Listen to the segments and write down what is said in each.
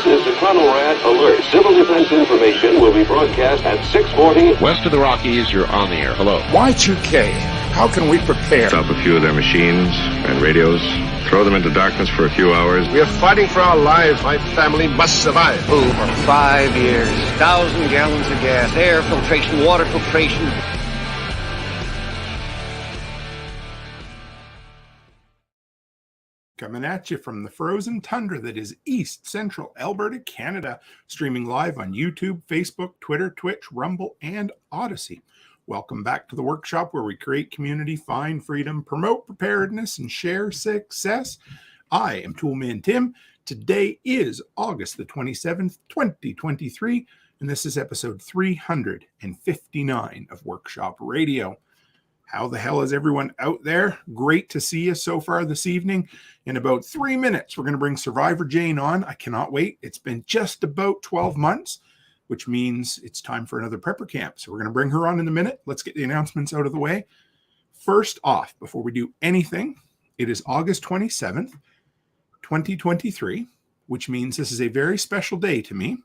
This is the Red Alert. Civil defense information will be broadcast at 6:40. West of the Rockies, you're on the air. Hello. Y2K, how can we prepare? Stop a few of their machines and radios. Throw them into darkness for a few hours. We are fighting for our lives. My family must survive. Over 5 years, 1,000 gallons of gas, air filtration, water filtration. Coming at you from the frozen tundra that is East Central Alberta, Canada, streaming live on YouTube, Facebook, Twitter, Twitch, Rumble, and Odyssey. Welcome back to the workshop where we create community, find freedom, promote preparedness, and share success. I am Toolman Tim. Today is August the 27th, 2023, and this is episode 359 of Workshop Radio. How the hell is everyone out there? Great to see you so far this evening. In about 3 minutes, we're going to bring Survivor Jane on. I cannot wait. It's been just about 12 months, which means it's time for another prepper camp. So we're going to bring her on in a minute. Let's get the announcements out of the way. First off, before we do anything, it is August 27th, 2023, which means this is a very special day to me.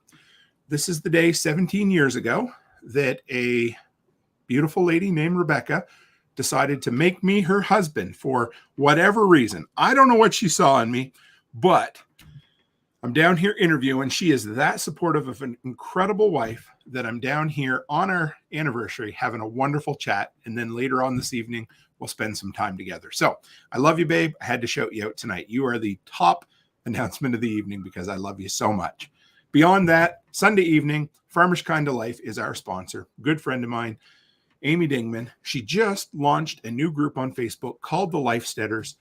This is the day 17 years ago that a beautiful lady named Rebecca decided to make me her husband for whatever reason. I don't know what she saw in me, but I'm down here interviewing. She is that supportive of an incredible wife that I'm down here on our anniversary having a wonderful chat. And then later on this evening, we'll spend some time together. So I love you, babe. I had to shout you out tonight. You are the top announcement of the evening because I love you so much. Beyond that, Sunday evening, Farmers Kind of Life is our sponsor. Good friend of mine, Amy Dingman. She just launched a new group on Facebook called the Lifesteaders,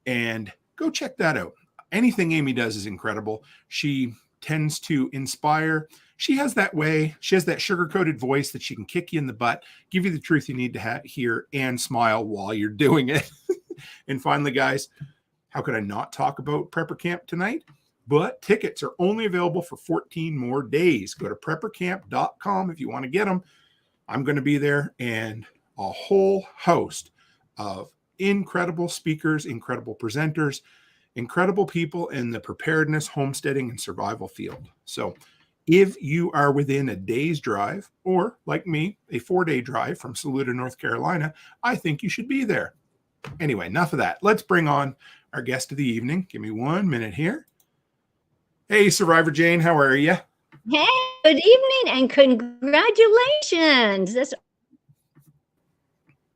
and go check that out. Anything Amy does is incredible. She tends to inspire. She has that way. She has that sugar-coated voice that she can kick you in the butt, give you the truth you need to hear, and smile while you're doing it. And finally, guys, how could I not talk about Prepper Camp tonight? But tickets are only available for 14 more days. Go to preppercamp.com if you want to get them. I'm going to be there, and a whole host of incredible speakers, incredible presenters, incredible people in the preparedness, homesteading, and survival field. So if you are within a day's drive, or like me, a 4-day drive from Saluda, North Carolina, I think you should be there. Anyway, enough of that. Let's bring on our guest of the evening. Give me 1 minute here. Hey, Survivor Jane, how are you? Hey, good evening and congratulations. That's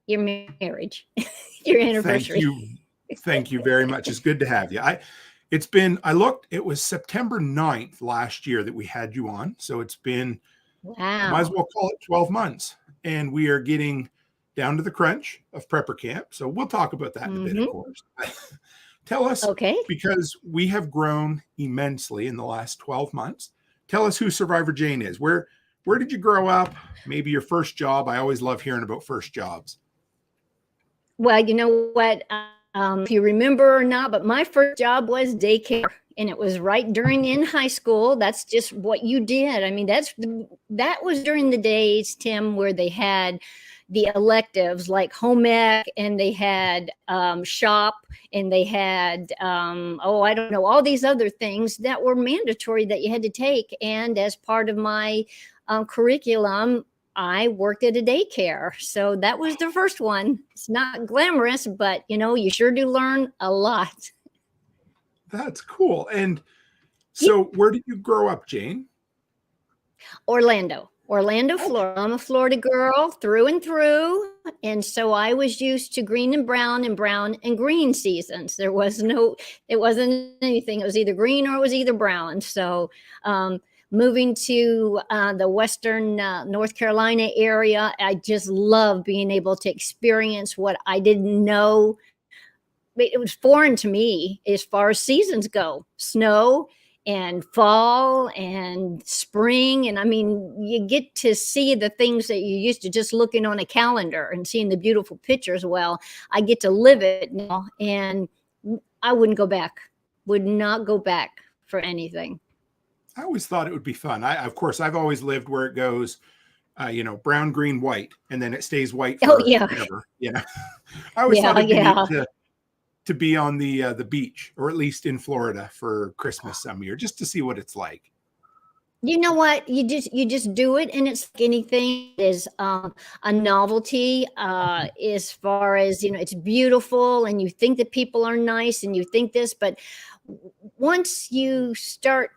your marriage, your anniversary. Thank you very much. It's good to have you. It was September 9th last year that we had you on. So it's been, wow. Might as well call it 12 months. And we are getting down to the crunch of Prepper Camp. So we'll talk about that in a bit, of course. Tell us, okay, because we have grown immensely in the last 12 months. Tell us who Survivor Jane is. Where did you grow up? Maybe your first job. I always love hearing about first jobs. Well, you know what? If you remember or not, but my first job was daycare, and it was right in high school. That's just what you did. I mean, that was during the days, Tim, where they had the electives like home ec, and they had shop, and they had I don't know, all these other things that were mandatory that you had to take. And as part of my curriculum, I worked at a daycare. So that was the first one. It's not glamorous, but you sure do learn a lot. That's cool. And so where did you grow up, Jane? Orlando, Florida. I'm a Florida girl through and through. And so I was used to green and brown and green seasons. It wasn't anything. It was either green or it was either brown. So moving to the Western North Carolina area, I just love being able to experience what I didn't know. It was foreign to me as far as seasons go. Snow and fall and spring. And I mean, you get to see the things that you used to just looking on a calendar and seeing the beautiful pictures. Well, I get to live it now, and I wouldn't go back, would not go back for anything. I always thought it would be fun. Of course, I've always lived where it goes, brown, green, white, and then it stays white forever. I always thought it'd be neat to be on the beach, or at least in Florida for Christmas some year, just to see what it's like? You know what? You just do it, and it's like anything is a novelty. As far as it's beautiful, and you think that people are nice, and you think this, but once you start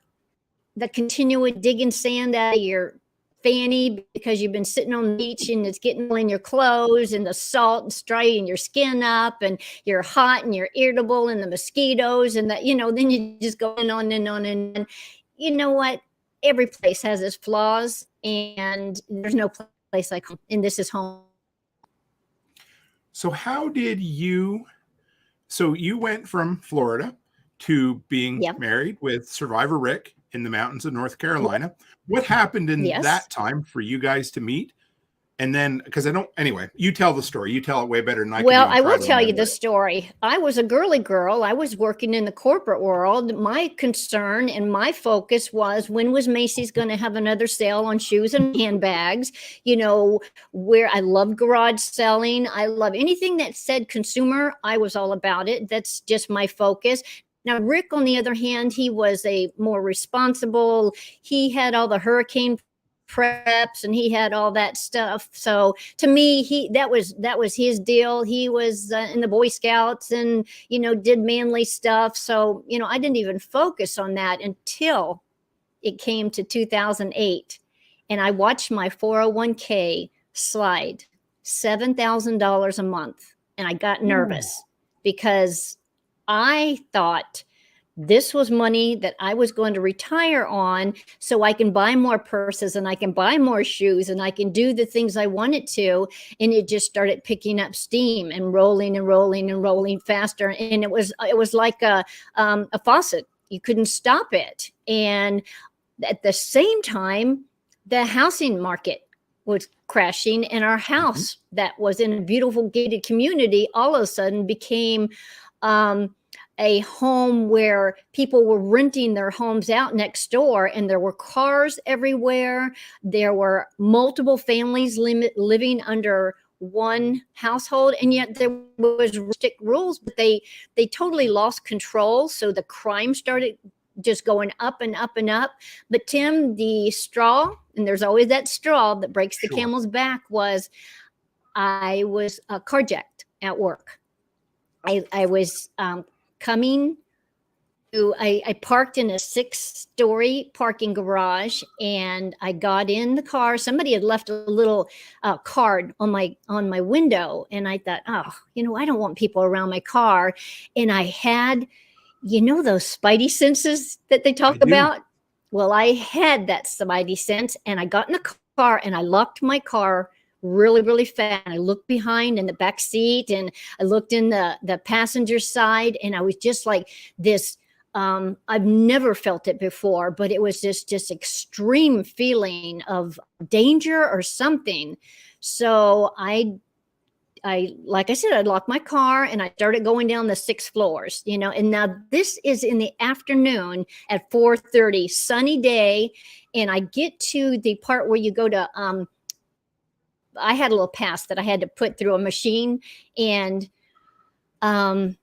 the continual digging sand out of your fanny because you've been sitting on the beach and it's getting all in your clothes, and the salt and striking your skin up, and you're hot and you're irritable, and the mosquitoes, and that then you just go on and on and on. You know what? Every place has its flaws, and there's no place like home, and this is home. So how did you went from Florida to being married with Survivor Rick in the mountains of North Carolina. What happened in that time for you guys to meet? And then, because you tell the story. You tell it way better than I can. Well, I will tell you the story. I was a girly girl. I was working in the corporate world. My concern and my focus was, when was Macy's going to have another sale on shoes and handbags? Where I love garage selling. I love anything that said consumer. I was all about it. That's just my focus. Now, Rick, on the other hand, he was a more responsible. He had all the hurricane preps, and he had all that stuff. So to me, that was his deal. He was in the Boy Scouts and did manly stuff. So I didn't even focus on that until it came to 2008, and I watched my 401k slide $7,000 a month, and I got nervous because I thought this was money that I was going to retire on, so I can buy more purses, and I can buy more shoes, and I can do the things I wanted to. And it just started picking up steam and rolling and rolling and rolling faster. And it was like a faucet. You couldn't stop it. And at the same time, the housing market was crashing, and our house that was in a beautiful gated community all of a sudden became a home where people were renting their homes out next door, and there were cars everywhere. There were multiple families living under one household, and yet there was strict rules, but they totally lost control. So the crime started just going up and up and up. But Tim, the straw, and there's always that straw that breaks the camel's back, was I was carjacked at work. I was coming to, I parked in a 6-story parking garage, and I got in the car. Somebody had left a little card on my window, and I thought, I don't want people around my car. And I had, those spidey senses that they talk about. Well, I had that spidey sense, and I got in the car, and I locked my car really, really fast. I looked behind in the back seat, and I looked in the passenger side, and I was just like this. I've never felt it before, but it was just extreme feeling of danger or something. So I like I said, I locked my car, and I started going down the 6 floors, and now this is in the afternoon at 4:30, sunny day. And I get to the part where you go to, I had a little pass that I had to put through a machine, and I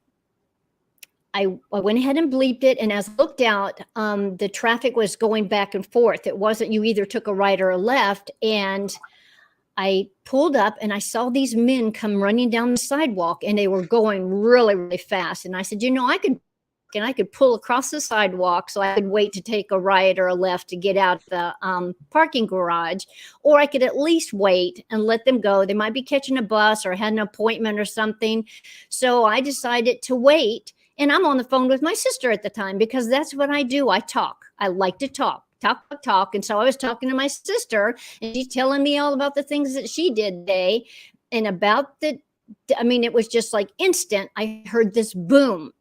went ahead and bleeped it. And as I looked out, the traffic was going back and forth. It wasn't, you either took a right or a left. And I pulled up, and I saw these men come running down the sidewalk, and they were going really, really fast. And I said, I could pull across the sidewalk, so I could wait to take a right or a left to get out the parking garage, or I could at least wait and let them go. They might be catching a bus or had an appointment or something. So I decided to wait, and I'm on the phone with my sister at the time, because that's what I do. I talk. I like to talk. And so I was talking to my sister, and she's telling me all about the things that she did today, and about it was just like instant. I heard this boom.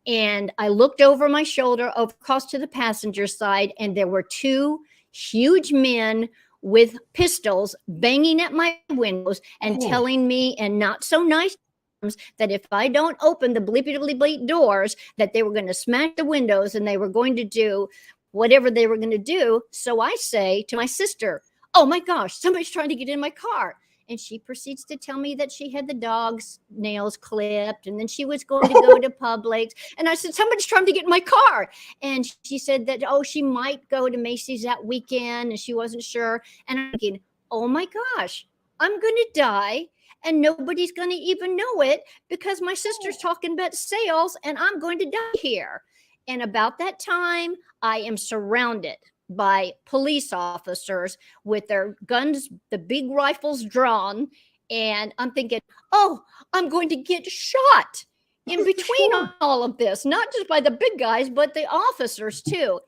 And I looked over my shoulder, across to the passenger side, and there were 2 huge men with pistols banging at my windows and telling me in not so nice terms that if I don't open the bleepy doors, that they were going to smash the windows, and they were going to do whatever they were going to do. So I say to my sister, "Oh my gosh, somebody's trying to get in my car." And she proceeds to tell me that she had the dog's nails clipped, and then she was going to go to Publix. And I said, somebody's trying to get in my car. And she said that, oh, she might go to Macy's that weekend, and she wasn't sure. And I'm thinking, oh my gosh, I'm going to die. And nobody's going to even know it because my sister's talking about sales and I'm going to die here. And about that time, I am surrounded by police officers with their guns, the big rifles drawn. And I'm thinking, oh, I'm going to get shot in between all of this, not just by the big guys, but the officers too.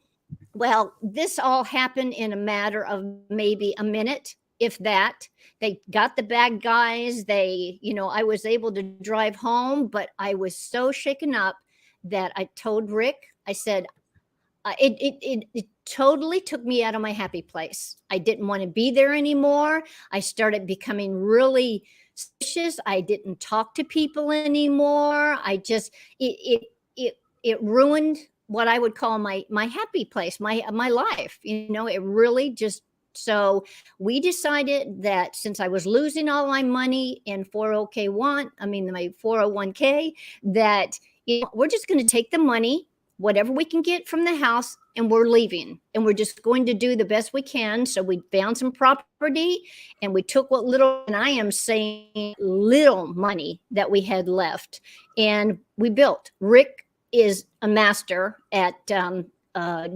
Well, this all happened in a matter of maybe a minute, if that. They got the bad guys. I was able to drive home, but I was so shaken up that I told Rick, I said, it totally took me out of my happy place. I didn't want to be there anymore. I started becoming really suspicious. I didn't talk to people anymore. It ruined what I would call my happy place, my life. It really just. So we decided that since I was losing all my money in my 401k, that we're just going to take the money, whatever we can get from the house, and we're leaving. And we're just going to do the best we can. So we found some property and we took what little, and I am saying little money that we had left, and we built. Rick is a master at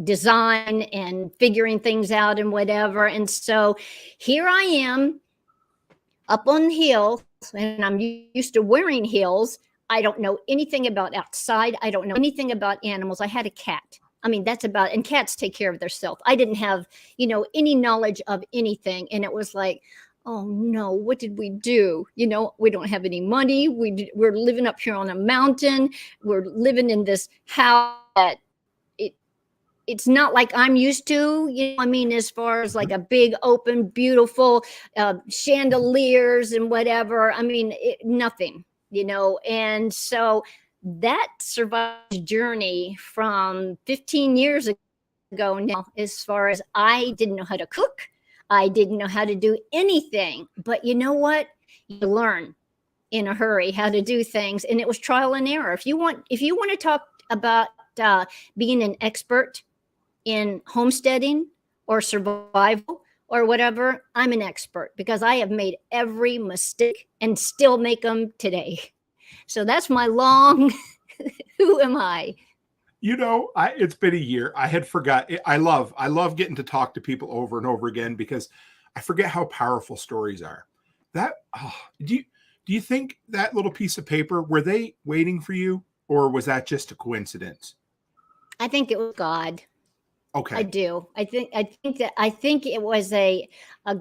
design and figuring things out and whatever. And so here I am up on the hill, and I'm used to wearing heels. I don't know anything about outside. I don't know anything about animals. I had a cat. I mean, that's about, and cats take care of themselves. I didn't have, any knowledge of anything. And it was like, oh no, what did we do? We don't have any money. We're living up here on a mountain. We're living in this house that it's not like I'm used to, as far as like a big, open, beautiful chandeliers and whatever. Nothing, And so that survived journey from 15 years ago now, as far as I didn't know how to cook. I didn't know how to do anything. But you know what? You learn in a hurry how to do things. And it was trial and error. If you want to talk about being an expert in homesteading or survival or whatever, I'm an expert because I have made every mistake and still make them today. So that's my long, who am I? It's been a year. I had forgot. I love getting to talk to people over and over again because I forget how powerful stories are. Do you think that little piece of paper, were they waiting for you, or was that just a coincidence? I think it was God. Okay. I do. I think it was a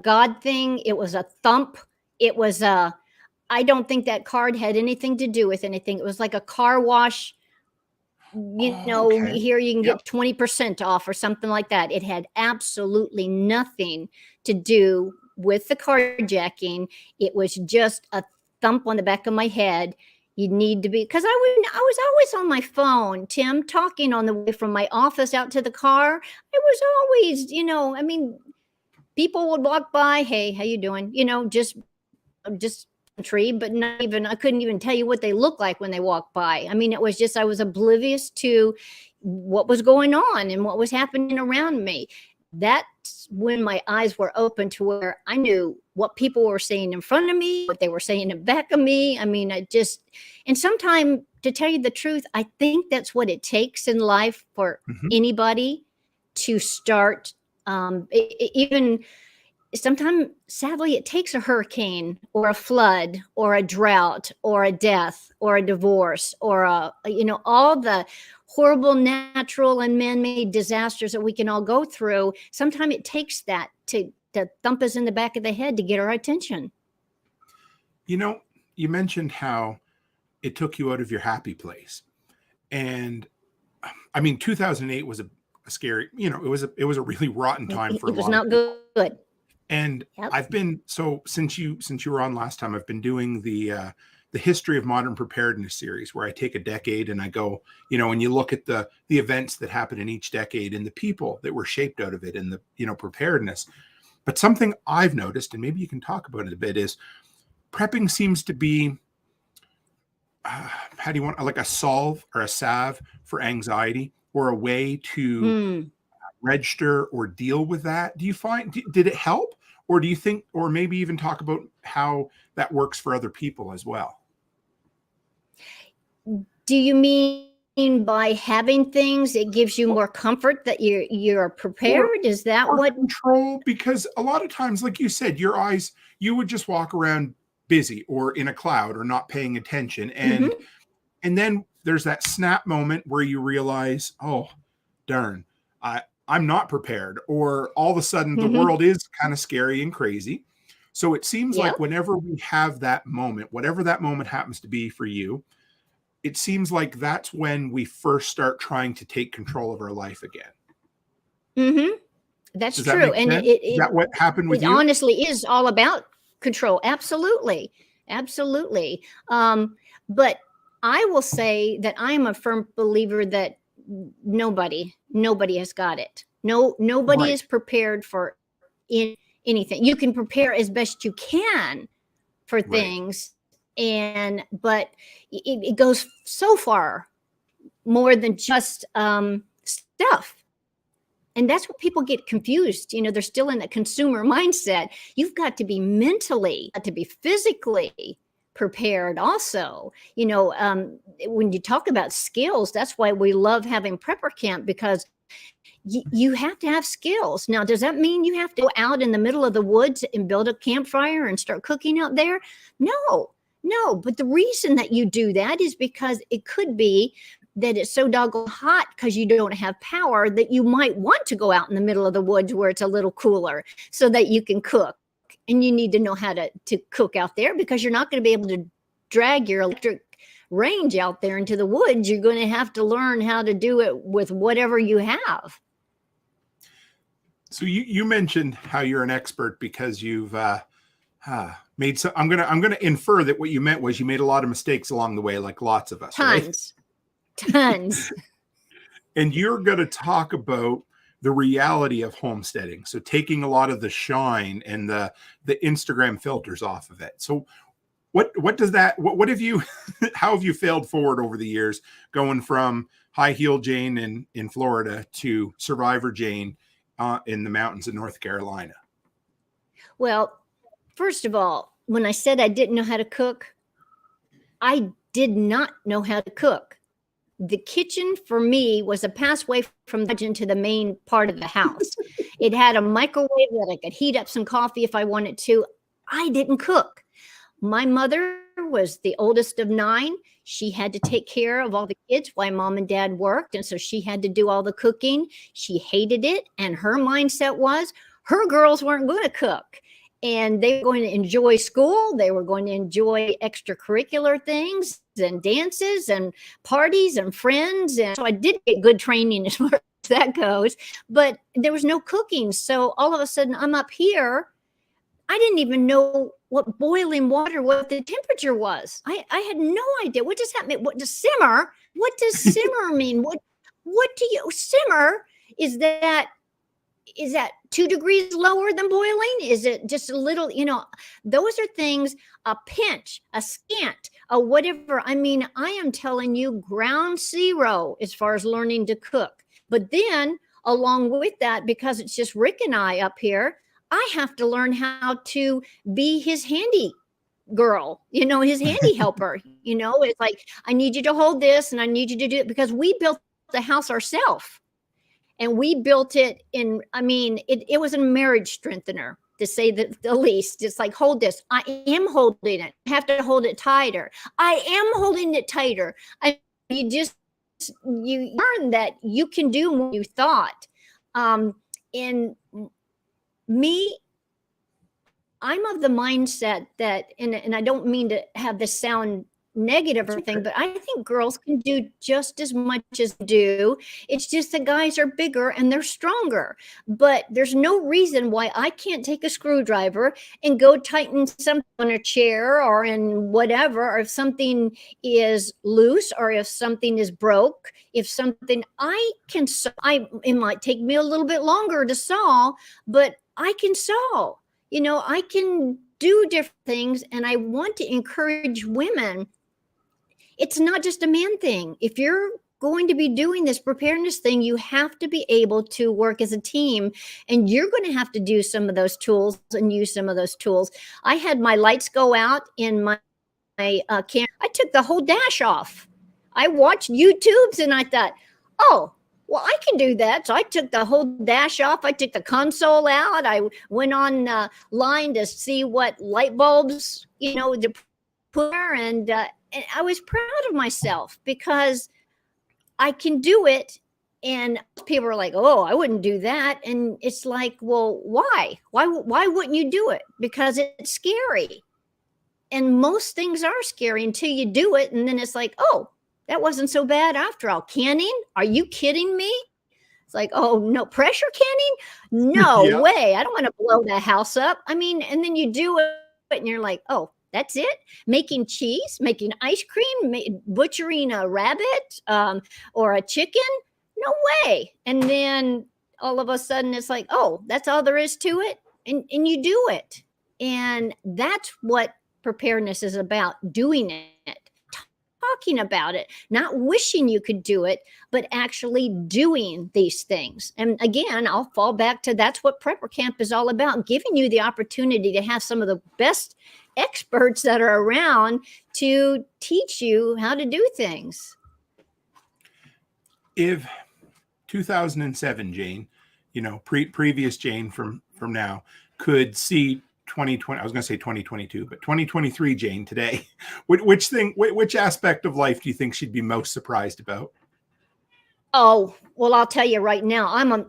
God thing. It was a thump. It was I don't think that card had anything to do with anything. It was like a car wash, okay. Here you can get 20% off or something like that. It had absolutely nothing to do with the carjacking. It was just a thump on the back of my head. You need to be, because I was always on my phone, Tim, talking on the way from my office out to the car. I was always, people would walk by, hey, how you doing? Just tree, but not even, I couldn't even tell you what they looked like when they walked by. It was just, I was oblivious to what was going on and what was happening around me. That's when my eyes were open to where I knew what people were saying in front of me, what they were saying in back of me. And sometimes, to tell you the truth, I think that's what it takes in life for anybody to start. Even sometimes, sadly, it takes a hurricane or a flood or a drought or a death or a divorce or all the horrible natural and man-made disasters that we can all go through. Sometimes it takes that to thump us in the back of the head to get our attention. You mentioned how it took you out of your happy place. And 2008 was a scary, it was a really rotten time for a lot of people. It was not good. And yep. I've been, so since you were on last time, I've been doing the history of modern preparedness series, where I take a decade and I go, and you look at the events that happen in each decade and the people that were shaped out of it and the, preparedness. But something I've noticed, and maybe you can talk about it a bit, is prepping seems to be, how do you want, like a solve or a salve for anxiety, or a way to register or deal with that. Do you find, did it help? Or do you think, or maybe even talk about how that works for other people as well? Do you mean by having things, it gives you more comfort that you're prepared? Is that what? Control, because a lot of times, like you said, your eyes, you would just walk around busy or in a cloud or not paying attention. And and then there's that snap moment where you realize, oh, darn, I'm not prepared. Or all of a sudden the world is kind of scary and crazy. So it seems like whenever we have that moment, whatever that moment happens to be for you, it seems like that's when we first start trying to take control of our life again. That's Does true. That and sense? it Is that what happened with it you? honestly is all about control. Absolutely. Absolutely. But I will say that I am a firm believer that nobody has got it. Nobody is prepared for anything. You can prepare as best you can for things, but it goes so far more than just stuff. And that's what people get confused. You know, they're still in that consumer mindset. You've got to be mentally, to be physically prepared also. You know, when you talk about skills, that's why we love having prepper camp, because you have to have skills. Now, does that mean you have to go out in the middle of the woods and build a campfire and start cooking out there? No. But the reason that you do that is because it could be that it's so doggone hot because you don't have power that you might want to go out in the middle of the woods where it's a little cooler so that you can cook. And you need to know how to cook out there, because you're not going to be able to drag your electric range out there into the woods. You're going to have to learn how to do it with whatever you have. So you mentioned how you're an expert because you've made some. I'm gonna infer that what you meant was you made a lot of mistakes along the way, like lots of us. Tons. And you're going to talk about the reality of homesteading. So taking a lot of the shine and the Instagram filters off of it. So what does that, what have you, how have you failed forward over the years, going from high heel Jane in Florida to survivor Jane in the mountains of North Carolina? Well, first of all, when I said I didn't know how to cook, I did not know how to cook. The kitchen for me was a passway from the kitchen to the main part of the house. It had a microwave that I could heat up some coffee if I wanted to. I didn't cook. My mother was the oldest of 9. She had to take care of all the kids while mom and dad worked. And so she had to do all the cooking. She hated it. And her mindset was her girls weren't going to cook. And they were going to enjoy school. They were going to enjoy extracurricular things and dances and parties and friends. And so I did get good training as far as that goes, but there was no cooking. So all of a sudden I'm up here. I didn't even know what boiling water, what the temperature was. I had no idea. What does that mean? What does simmer? What does simmer mean? What do you simmer? Is that 2 degrees lower than boiling? Is it just a little, those are things, a pinch, a scant, a whatever. I mean, I am telling you, ground zero as far as learning to cook. But then along with that, because it's just Rick and I up here, I have to learn how to be his handy girl, his handy helper. It's like, I need you to hold this and I need you to do it, because we built the house ourselves. And we built it it was a marriage strengthener, to say the least. It's like, hold this. I am holding it. I have to hold it tighter. I am holding it tighter. You learn that you can do more than you thought. In me, I'm of the mindset that, and I don't mean to have this sound negative or thing, but I think girls can do just as much as do. It's just the guys are bigger and they're stronger. But there's no reason why I can't take a screwdriver and go tighten something on a chair or in whatever, or if something is loose or if something is broke, if something it might take me a little bit longer to saw, but I can sew, I can do different things. And I want to encourage women. It's not just a man thing. If you're going to be doing this preparedness thing, you have to be able to work as a team, and you're going to have to do some of those tools and use some of those tools. I had my lights go out in my camera. I took the whole dash off. I watched YouTubes and I thought, oh, well, I can do that. So I took the whole dash off. I took the console out. I went on line to see what light bulbs, to put there. And I was proud of myself because I can do it. And people are like, oh, I wouldn't do that. And it's like, well, why? Why wouldn't you do it? Because it's scary. And most things are scary until you do it. And then it's like, oh, that wasn't so bad after all. Canning? Are you kidding me? It's like, oh, no, pressure canning? No Yeah. way. I don't want to blow the house up. I mean, and then you do it and you're like, oh, that's it? Making cheese, making ice cream, butchering a rabbit or a chicken? No way. And then all of a sudden it's like, oh, that's all there is to it. And you do it. And that's what preparedness is about, doing it, talking about it, not wishing you could do it, but actually doing these things. And again, I'll fall back to that's what Prepper Camp is all about, giving you the opportunity to have some of the best experts that are around to teach you how to do things. If 2007 Jane, previous Jane from now could see 2020, I was going to say 2022, but 2023 Jane today, which aspect of life do you think she'd be most surprised about? Oh, well, I'll tell you right now,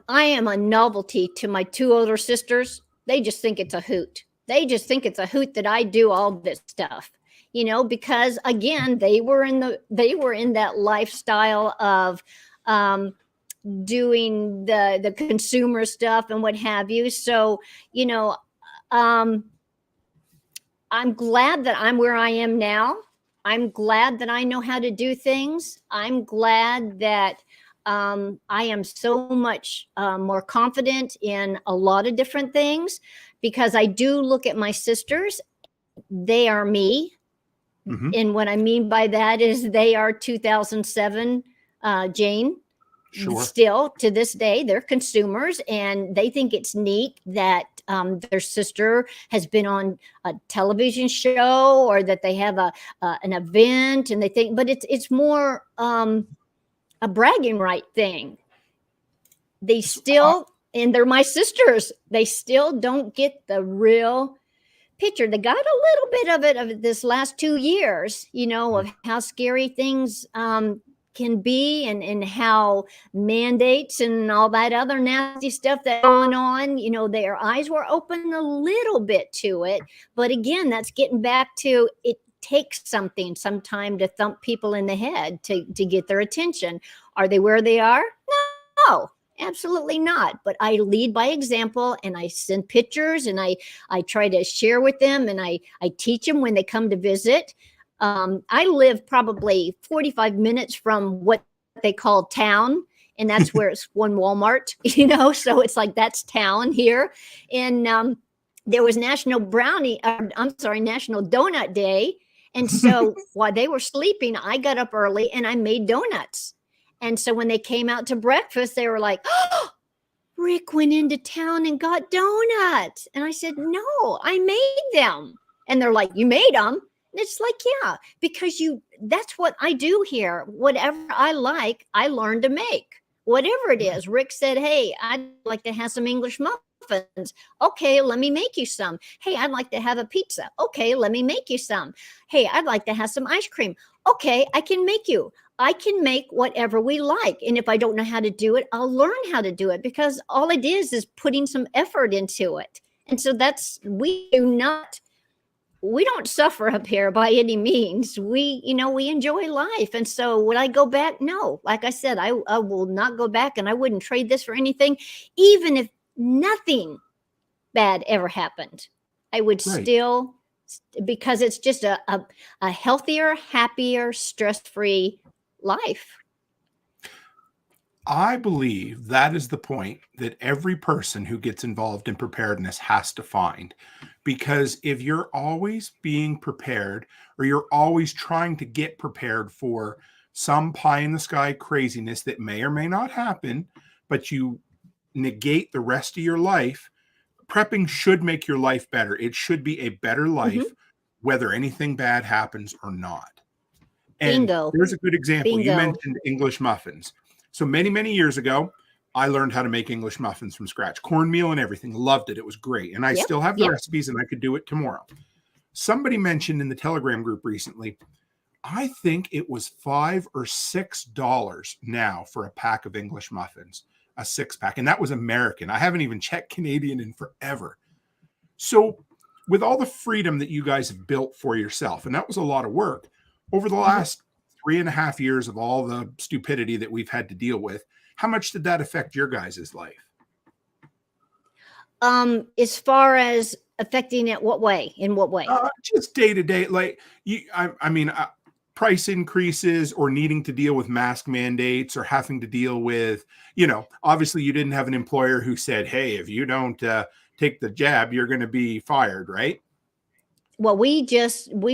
I am a novelty to my two older sisters. They just think it's a hoot. They just think it's a hoot that I do all this stuff, because again, they were in that lifestyle of doing the consumer stuff and what have you. So, I'm glad that I'm where I am now. I'm glad that I know how to do things. I'm glad that I am so much more confident in a lot of different things, because I do look at my sisters. They are me. Mm-hmm. And what I mean by that is they are 2007 Jane. Sure. Still to this day, they're consumers, and they think it's neat that their sister has been on a television show, or that they have an event, and they think, but it's more a bragging right thing. They still, and they're my sisters, they still don't get the real picture. They got a little bit of it this last 2 years, of how scary things can be, and how mandates and all that other nasty stuff that's going on, their eyes were open a little bit to it. But again, that's getting back to, it takes some time to thump people in the head to get their attention. Are they where they are? No, absolutely not. But I lead by example, and I send pictures, and I try to share with them, and I teach them when they come to visit. I live probably 45 minutes from what they call town, and that's where it's one Walmart, so it's like, that's town here. And there was National Donut Day. And so while they were sleeping, I got up early and I made donuts. And so when they came out to breakfast, they were like, oh, Rick went into town and got donuts. And I said, no, I made them. And they're like, you made them? And it's like, yeah, because that's what I do here. Whatever I like, I learn to make. Whatever it is. Rick said, hey, I'd like to have some English muffins. Okay, let me make you some. Hey, I'd like to have a pizza. Okay, let me make you some. Hey, I'd like to have some ice cream. Okay, I can make whatever we like. And if I don't know how to do it, I'll learn how to do it, because all it is putting some effort into it. And so we don't suffer up here by any means. We enjoy life. And so would I go back? No. Like I said, I will not go back, and I wouldn't trade this for anything. Even if nothing bad ever happened, I would still, because it's just a healthier, happier, stress-free life. I believe that is the point that every person who gets involved in preparedness has to find. Because if you're always being prepared, or you're always trying to get prepared for some pie in the sky craziness that may or may not happen, but you negate the rest of your life, prepping should make your life better. It should be a better life, whether anything bad happens or not. And Bingo. there's a good example. You Bingo. mentioned English muffins. So many, many years ago, I learned how to make English muffins from scratch, cornmeal and everything. Loved it. It was great. And I still have the recipes, and I could do it tomorrow. Somebody mentioned in the Telegram group recently, I think it was $5 or $6 now for a pack of English muffins, a 6-pack. And that was American. I haven't even checked Canadian in forever. So with all the freedom that you guys have built for yourself, and that was a lot of work over the last 3.5 years of all the stupidity that we've had to deal with, how much did that affect your guys' life? As far as affecting it, what way? In what way? Just day to day, like price increases, or needing to deal with mask mandates, or having to deal with, obviously you didn't have an employer who said, hey, if you don't take the jab, you're going to be fired, right? Well, we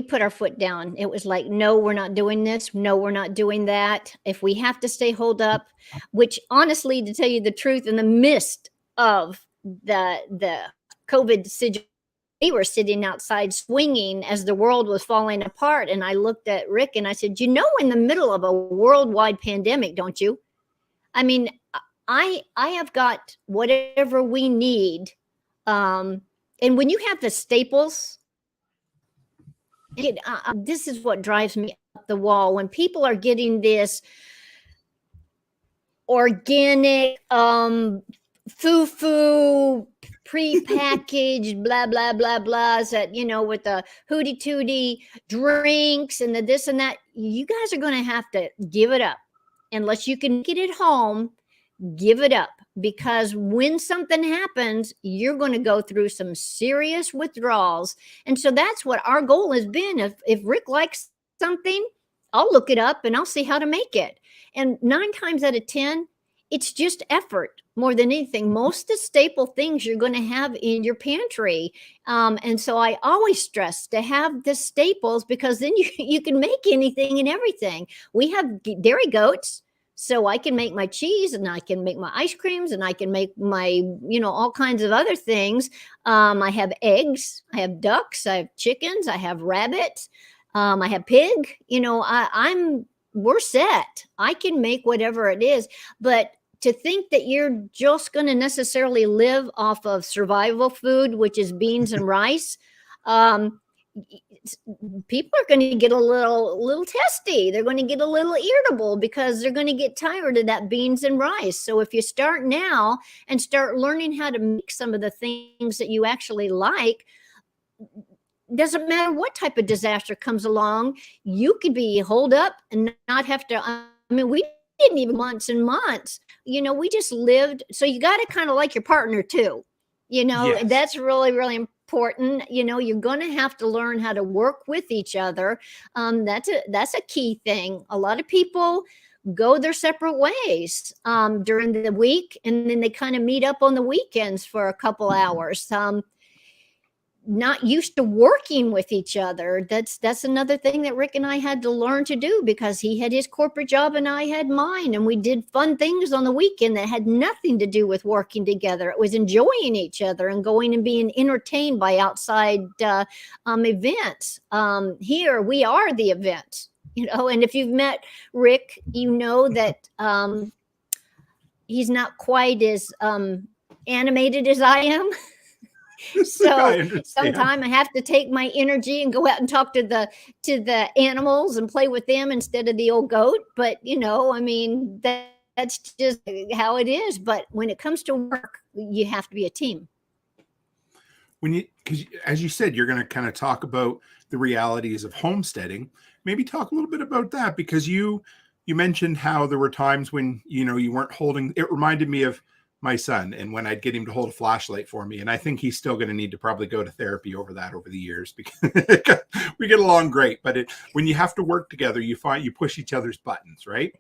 put our foot down. It was like, no, we're not doing this. No, we're not doing that. If we have to stay holed up, which honestly, to tell you the truth, in the midst of the COVID situation, we were sitting outside swinging as the world was falling apart. And I looked at Rick and I said, in the middle of a worldwide pandemic, don't you? I mean, I have got whatever we need. And when you have the staples, this is what drives me up the wall. When people are getting this organic, foo-foo, pre-packaged, blah, blah, blah, blahs that, with the hooty-tooty drinks and the this and that, you guys are going to have to give it up. Unless you can get it home, give it up. Because when something happens, you're going to go through some serious withdrawals. And so that's what our goal has been. If Rick likes something, I'll look it up and I'll see how to make it. And 9 times out of 10, it's just effort more than anything. Most of the staple things you're going to have in your pantry. And so I always stress to have the staples, because then you can make anything and everything. We have dairy goats. So I can make my cheese, and I can make my ice creams, and I can make my, all kinds of other things. I have eggs, I have ducks, I have chickens, I have rabbits, I have pig. We're set. I can make whatever it is. But to think that you're just going to necessarily live off of survival food, which is beans and rice, people are going to get a little testy. They're going to get a little irritable, because they're going to get tired of that beans and rice. So if you start now and start learning how to make some of the things that you actually like, doesn't matter what type of disaster comes along, you could be holed up and not have to. We didn't even months and months. We just lived. So you got to kind of like your partner too. Yes. That's really, really important. You're going to have to learn how to work with each other. That's a key thing. A lot of people go their separate ways during the week, and then they kind of meet up on the weekends for a couple hours. Not used to working with each other. That's another thing that Rick and I had to learn to do, because he had his corporate job and I had mine, and we did fun things on the weekend that had nothing to do with working together. It was enjoying each other and going and being entertained by outside events. Here we are the event, and if you've met Rick, that he's not quite as animated as I am. So sometimes I have to take my energy and go out and talk to the animals and play with them instead of the old goat. But, that's just how it is. But when it comes to work, you have to be a team. Because as you said, you're going to kind of talk about the realities of homesteading. Maybe talk a little bit about that, because you mentioned how there were times when, you weren't holding. It reminded me of my son, and when I'd get him to hold a flashlight for me. And I think he's still going to need to probably go to therapy over the years, because we get along great. But when you have to work together, you push each other's buttons, right?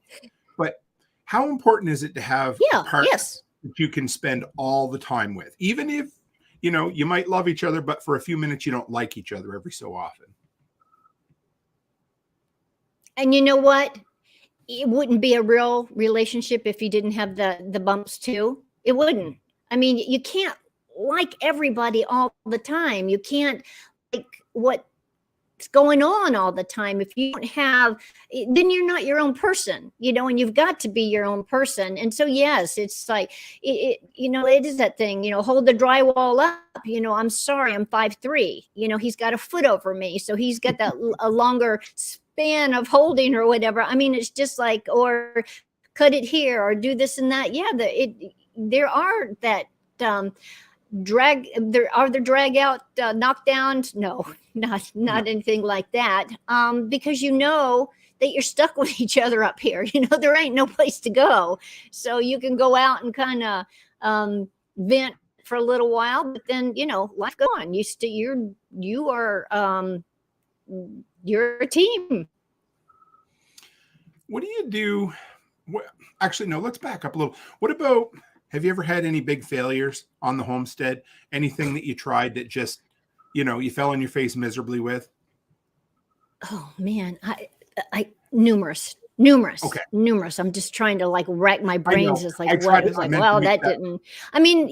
But How important is it to have Yeah, a partner yes. that you can spend all the time with, even if, you might love each other, but for a few minutes you don't like each other every so often? And you know what? It wouldn't be a real relationship if you didn't have the bumps too. It wouldn't. I mean, you can't like everybody all the time. You can't like what's going on all the time. If you don't have, then you're not your own person, and you've got to be your own person. And so, yes, it's like, it is that thing, hold the drywall up. I'm sorry, I'm 5'3". He's got a foot over me. So he's got that a longer span of holding or whatever. I mean, it's just like, or cut it here or do this and that. Yeah, there are that, drag out knockdowns. No, not anything like that, because that you're stuck with each other up here. There ain't no place to go, so you can go out and kind of vent for a little while, but then life go on. You're a team. What do you do? Actually, no, let's back up a little. What about, have you ever had any big failures on the homestead? Anything that you tried that just, you fell on your face miserably with? Oh man, I numerous. Okay. Numerous. I'm just trying to rack my brains. It's like, what? It's like, well, that didn't. I mean,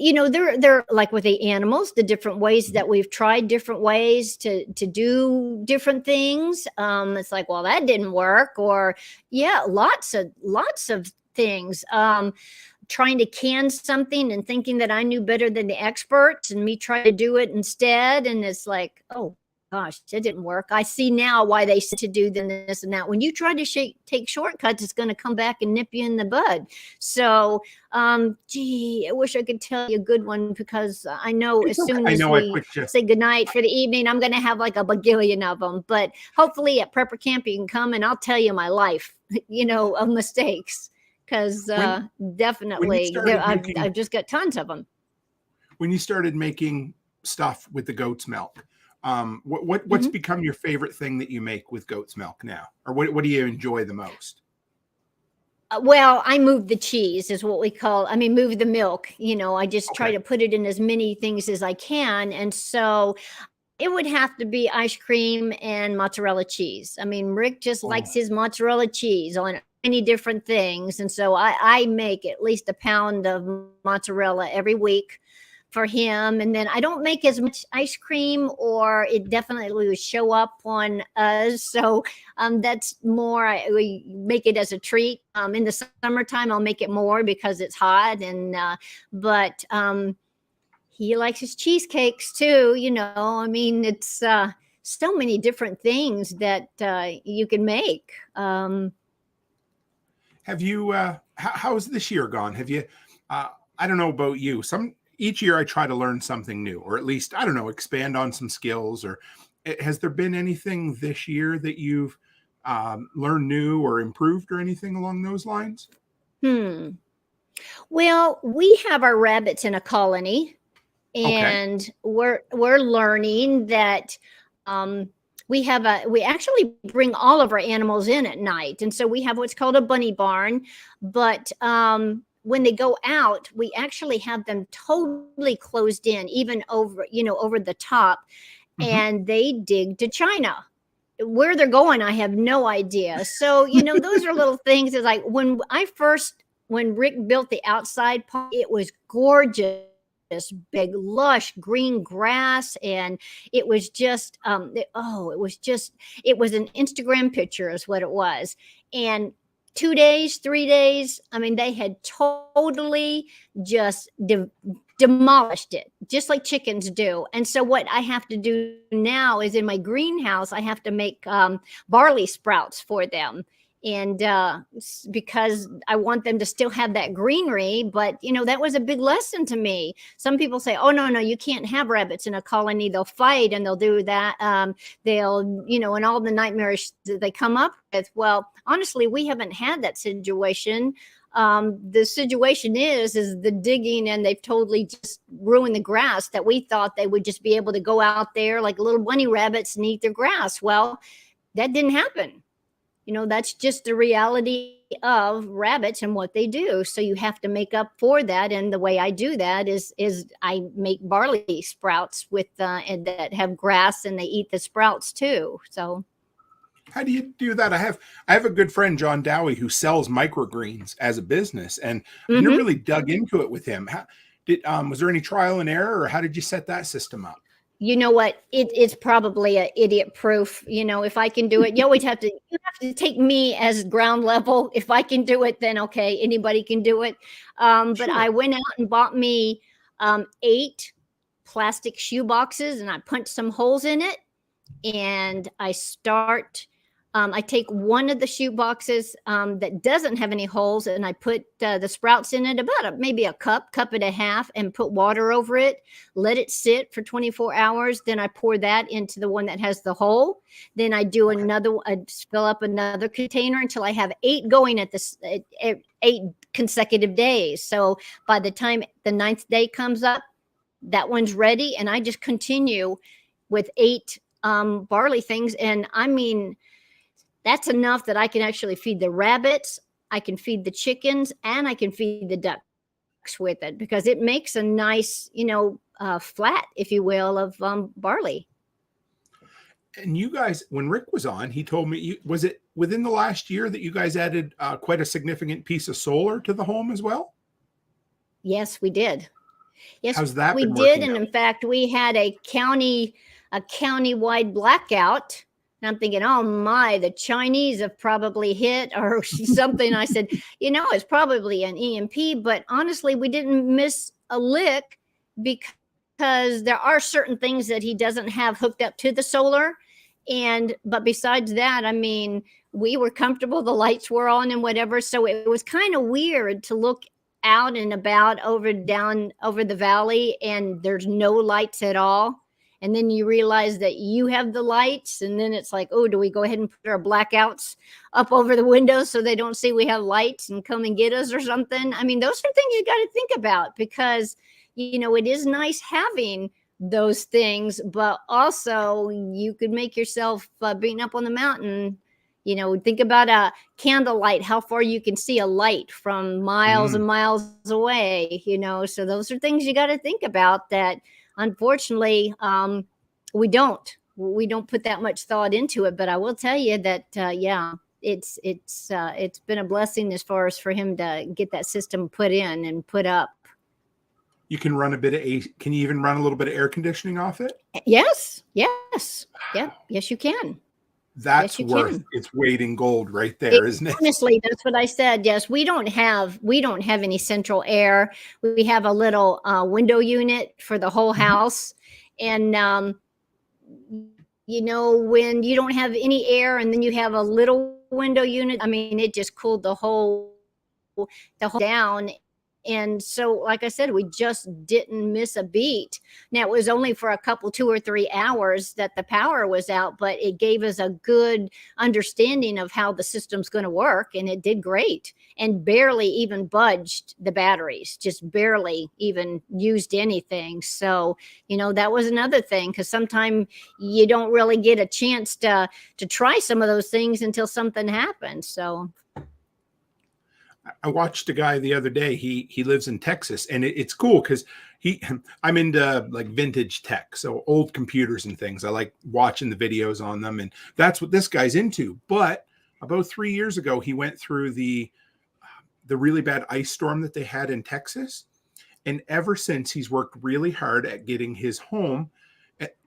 they're like with the animals, the different ways that we've tried different ways to do different things. It's like, well, that didn't work, or lots of things. Trying to can something and thinking that I knew better than the experts, and me trying to do it instead. And it's like, oh gosh, it didn't work. I see now why they said to do this and that. When you try to take shortcuts, it's going to come back and nip you in the bud. So, I wish I could tell you a good one, because I know as soon as we say goodnight for the evening, I'm going to have like a bagillion of them. But hopefully at prepper camp, you can come and I'll tell you my life, of mistakes. Because definitely, I've just got tons of them. When you started making stuff with the goat's milk, what's become your favorite thing that you make with goat's milk now? Or what do you enjoy the most? Well, I move the cheese is what we call, move the milk. I just try to put it in as many things as I can. And so it would have to be ice cream and mozzarella cheese. Rick just likes his mozzarella cheese on many different things. And so I make at least a pound of mozzarella every week for him. And then I don't make as much ice cream, or it definitely would show up on us. So that's more, we make it as a treat. In the summertime, I'll make it more because it's hot. And but he likes his cheesecakes too. It's so many different things that you can make. Have you, how's this year gone? Have you, I don't know about you, each year I try to learn something new, or at least, I don't know, expand on some skills. Or has there been anything this year that you've learned new or improved, or anything along those lines? Well, we have our rabbits in a colony, and we're learning that we actually bring all of our animals in at night. And so we have what's called a bunny barn, but when they go out, we actually have them totally closed in, even over the top, and they dig to China. Where they're going, I have no idea. So, those are little things. It's like when Rick built the outside part, it was gorgeous. Big lush green grass, and it was just it was an Instagram picture is what it was. And 2 days, 3 days, they had totally just demolished it, just like chickens do. And so what I have to do now is, in my greenhouse, I have to make barley sprouts for them. And because I want them to still have that greenery. But, that was a big lesson to me. Some people say, oh, no, you can't have rabbits in a colony. They'll fight and they'll do that. They'll, and all the nightmares that they come up with. Well, honestly, we haven't had that situation. The situation is the digging, and they've totally just ruined the grass that we thought they would just be able to go out there like little bunny rabbits and eat their grass. Well, that didn't happen. That's just the reality of rabbits and what they do. So you have to make up for that. And the way I do that is I make barley sprouts with and that have grass, and they eat the sprouts too. So how do you do that? I have a good friend, John Dowie, who sells microgreens as a business, and I never really dug into it with him. Was there any trial and error, or how did you set that system up? You know what? It's probably a idiot proof. You know, if I can do it, you have to take me as ground level. If I can do it, then okay, anybody can do it. But I went out and bought me 8 plastic shoe boxes, and I punched some holes in it, and I take one of the shoe boxes that doesn't have any holes, and I put the sprouts in it, about maybe a cup and a half, and put water over it, let it sit for 24 hours. Then I pour that into the one that has the hole. Then I do I fill up another container until I have 8 going at 8 consecutive days. So by the time the 9th day comes up, that one's ready. And I just continue with 8 barley things. And I mean, that's enough that I can actually feed the rabbits, I can feed the chickens, and I can feed the ducks with it, because it makes a nice, flat, if you will, of barley. And you guys, when Rick was on, he told me, was it within the last year that you guys added quite a significant piece of solar to the home as well? Yes, we did. Yes, how's that we did. And in fact, we had a county-wide blackout. And I'm thinking, oh my, the Chinese have probably hit or something. I said, it's probably an EMP, but honestly, we didn't miss a lick, because there are certain things that he doesn't have hooked up to the solar. But besides that, I mean, we were comfortable. The lights were on and whatever. So it was kind of weird to look out and about down over the valley, and there's no lights at all. And then you realize that you have the lights, and then it's like, oh, do we go ahead and put our blackouts up over the windows so they don't see we have lights and come and get us or something? I mean, those are things you got to think about, because, it is nice having those things, but also you could make yourself being up on the mountain. Think about a candlelight, how far you can see a light from miles and miles away, so those are things you got to think about that. Unfortunately, we don't put that much thought into it, but I will tell you that, it's been a blessing as far as for him to get that system put in and put up. You can run can you even run a little bit of air conditioning off it? Yes. Yeah. Yes, you can. That's worth its weight in gold right there, isn't it? Honestly, that's what I said. Yes, we don't have any central air. We have a little window unit for the whole house, and when you don't have any air, and then you have a little window unit, I mean, it just cooled the whole down. And so, like I said, we just didn't miss a beat. Now, it was only for 2 or 3 hours that the power was out, but it gave us a good understanding of how the system's going to work. And it did great, and barely even budged the batteries, just barely even used anything. So, that was another thing, because sometimes you don't really get a chance to try some of those things until something happens. So I watched a guy the other day. He lives in Texas, and it's cool because I'm into like vintage tech, so old computers and things. I like watching the videos on them, and that's what this guy's into. But about 3 years ago, he went through the really bad ice storm that they had in Texas, and ever since, he's worked really hard at getting his home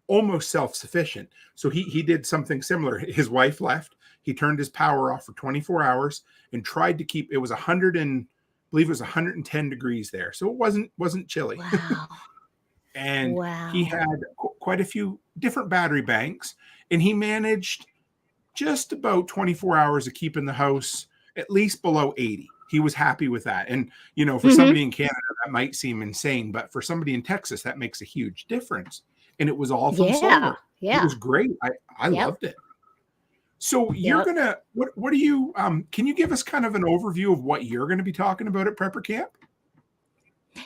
almost self-sufficient. So he did something similar. His wife left. He turned his power off for 24 hours and tried to keep, it was 110 degrees there. So it wasn't chilly. wow. And he had quite a few different battery banks, and he managed just about 24 hours of keeping the house at least below 80. He was happy with that. And, for somebody in Canada, that might seem insane, but for somebody in Texas, that makes a huge difference. And it was all from solar. Yeah. It was great. I loved it. So you're going to, what do you, can you give us kind of an overview of what you're going to be talking about at Prepper Camp?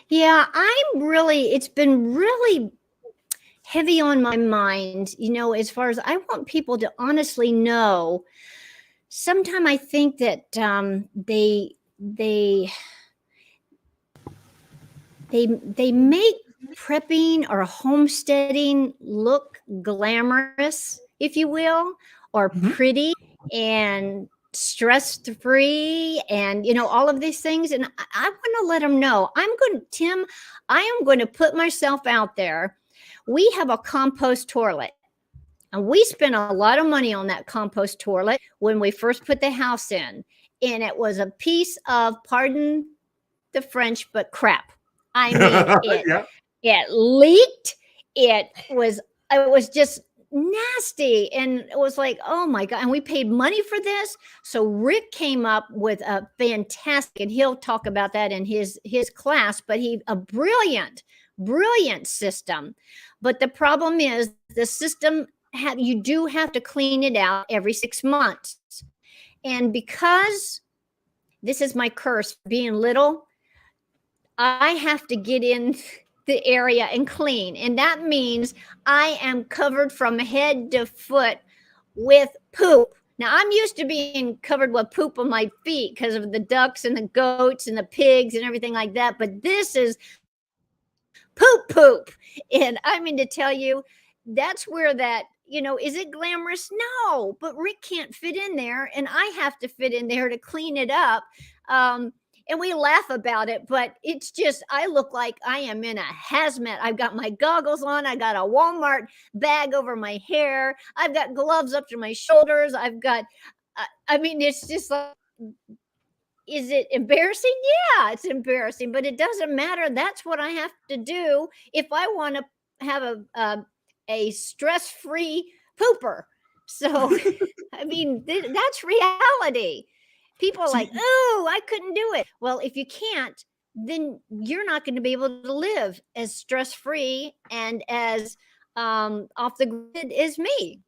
Yeah, it's been really heavy on my mind, as far as I want people to honestly know sometimes I think that they make prepping or homesteading look glamorous, if you will, or pretty and stress-free, and all of these things. And I want to let them know, Tim, I am going to put myself out there. We have a compost toilet, and we spent a lot of money on that compost toilet when we first put the house in, and it was a piece of, pardon the French, but crap. I mean, it leaked. It was just nasty. And it was like, oh my God. And we paid money for this. So Rick came up with a fantastic, and he'll talk about that in his class, but a brilliant system. But the problem is the system, you do have to clean it out every 6 months. And because this is my curse, being little, I have to get in the area and clean. And that means I am covered from head to foot with poop. Now, I'm used to being covered with poop on my feet because of the ducks and the goats and the pigs and everything like that. But this is poop. And I mean to tell you, that's where that, is it glamorous? No, but Rick can't fit in there, and I have to fit in there to clean it up. And we laugh about it, but it's just, I look like I am in a hazmat. I've got my goggles on. I got a Walmart bag over my hair. I've got gloves up to my shoulders. I've got, it's just like, is it embarrassing? Yeah, it's embarrassing, but it doesn't matter. That's what I have to do if I want to have a stress-free pooper. So, that's reality. People are like, oh, I couldn't do it. Well, if you can't, then you're not going to be able to live as stress-free and as off the grid as me,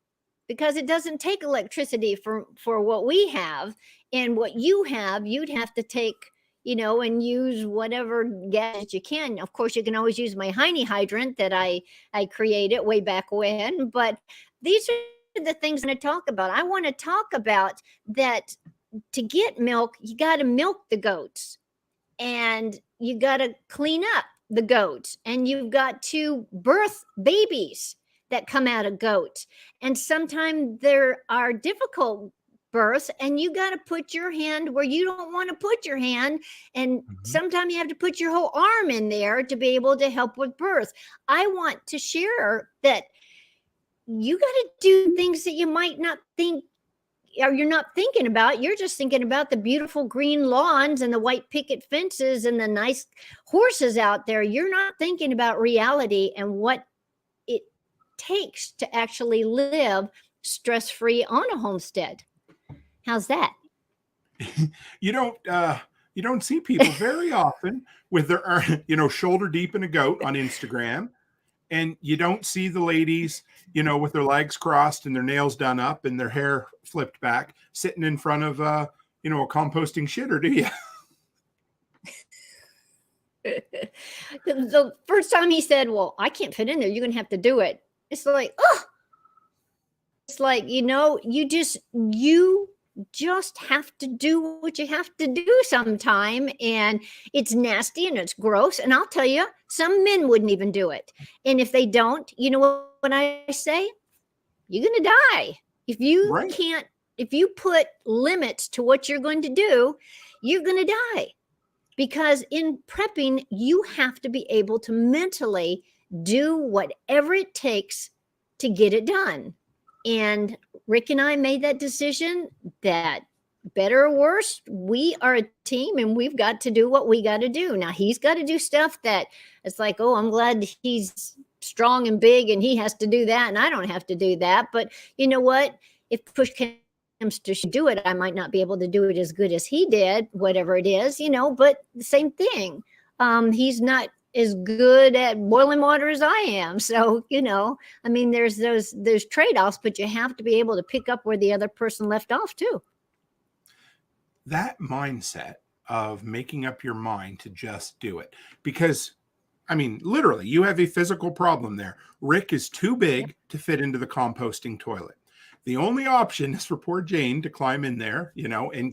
because it doesn't take electricity for what we have. And what you have, you'd have to take, and use whatever gadget you can. Of course, you can always use my Heine hydrant that I created way back when. But these are the things I'm going to talk about. I want to talk about that. To get milk, you got to milk the goats, and you got to clean up the goats, and you've got to birth babies that come out of goats. And sometimes there are difficult births, and you got to put your hand where you don't want to put your hand. And sometimes you have to put your whole arm in there to be able to help with birth. I want to share that you got to do things that you might not think, or you're not thinking about. You're just thinking about the beautiful green lawns and the white picket fences and the nice horses out there. You're not thinking about reality and what it takes to actually live stress-free on a homestead. How's that? You don't see people very often with their, shoulder deep in a goat on Instagram. And you don't see the ladies, with their legs crossed and their nails done up and their hair flipped back, sitting in front of, a composting shitter, do you? The first time he said, well, I can't fit in there, you're going to have to do it. It's like, oh, it's like, you just have to do what you have to do sometime. And it's nasty and it's gross. And I'll tell you, some men wouldn't even do it. And if they don't, you know what I say? You're going to die. If you can't, if you put limits to what you're going to do, you're going to die. Because in prepping, you have to be able to mentally do whatever it takes to get it done. And Rick and I made that decision that, better or worse, we are a team and we've got to do what we got to do. Now, he's got to do stuff that it's like, oh, I'm glad he's strong and big and he has to do that and I don't have to do that. But you know what? If push comes to do it, I might not be able to do it as good as he did, whatever it is, but the same thing. He's not as good at boiling water as I am. So, there's those trade-offs, but you have to be able to pick up where the other person left off too. That mindset of making up your mind to just do it, because literally you have a physical problem there. Rick is too big to fit into the composting toilet. The only option is for poor Jane to climb in there, and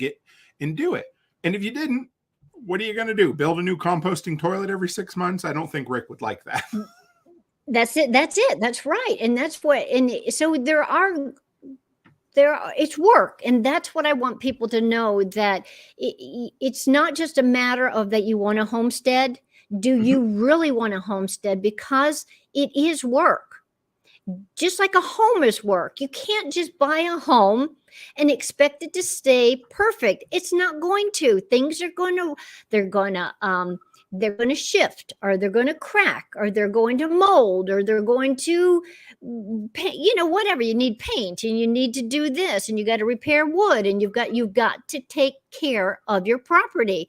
do it. And if you didn't, what are you going to do? Build a new composting toilet every 6 months? I don't think Rick would like that. That's it. That's right. And that's what, and so it's work. And that's what I want people to know, that it's not just a matter of that you want a homestead. Do you really want a homestead? Because it is work. Just like a home is work. You can't just buy a home and expect it to stay perfect. It's not going to. Things are going to, they're going to shift, or they're going to crack, or they're going to mold, or they're going to paint, whatever. You need paint, and you need to do this, and you got to repair wood, and you've got to take care of your property.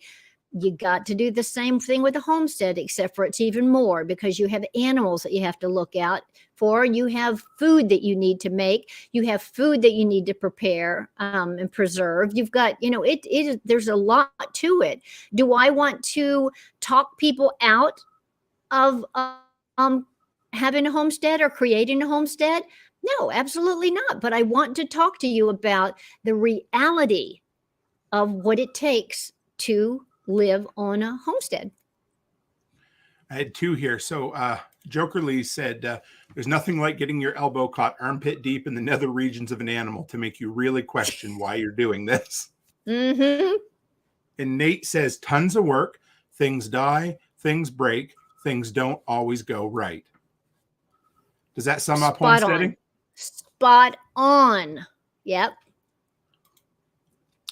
You got to do the same thing with a homestead, except for it's even more, because you have animals that you have to look out for. You have food that you need to make. You have food that you need to prepare and preserve. You've got, there's a lot to it. Do I want to talk people out of having a homestead or creating a homestead? No, absolutely not. But I want to talk to you about the reality of what it takes to live on a homestead. I had two here. So Joker Lee said, there's nothing like getting your elbow caught armpit deep in the nether regions of an animal to make you really question why you're doing this. Mm-hmm. And Nate says, tons of work, things die, things break, things don't always go right. Does that sum up homesteading? Spot on. Yep.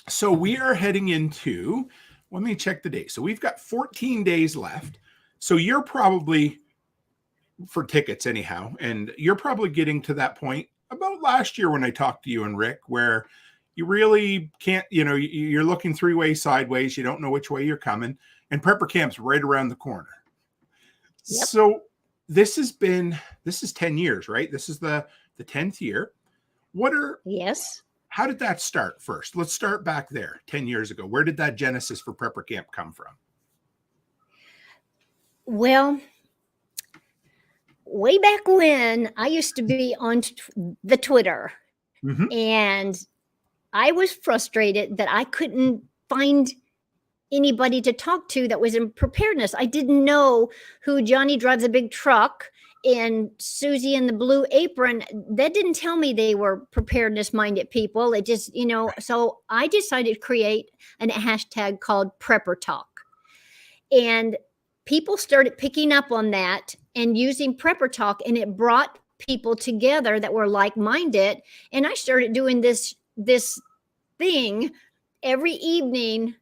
So we are heading into, let me check the date. So we've got 14 days left. So you're probably, for tickets anyhow, and you're probably getting to that point about last year when I talked to you and Rick, where you really can't, you're looking three ways sideways. You don't know which way you're coming. And prepper camp's right around the corner. Yep. So this is 10 years, right? This is the 10th year. Yes. How did that start first? Let's start back there 10 years ago. Where did that genesis for prepper camp come from? Well, way back when, I used to be on the Twitter, and I was frustrated that I couldn't find anybody to talk to that was in preparedness. I didn't know who Johnny Drives a Big Truck and Susie in the Blue Apron. That didn't tell me they were preparedness minded people. It just, so I decided to create a hashtag called Prepper Talk. And people started picking up on that and using Prepper Talk, and it brought people together that were like-minded. And I started doing this thing every evening.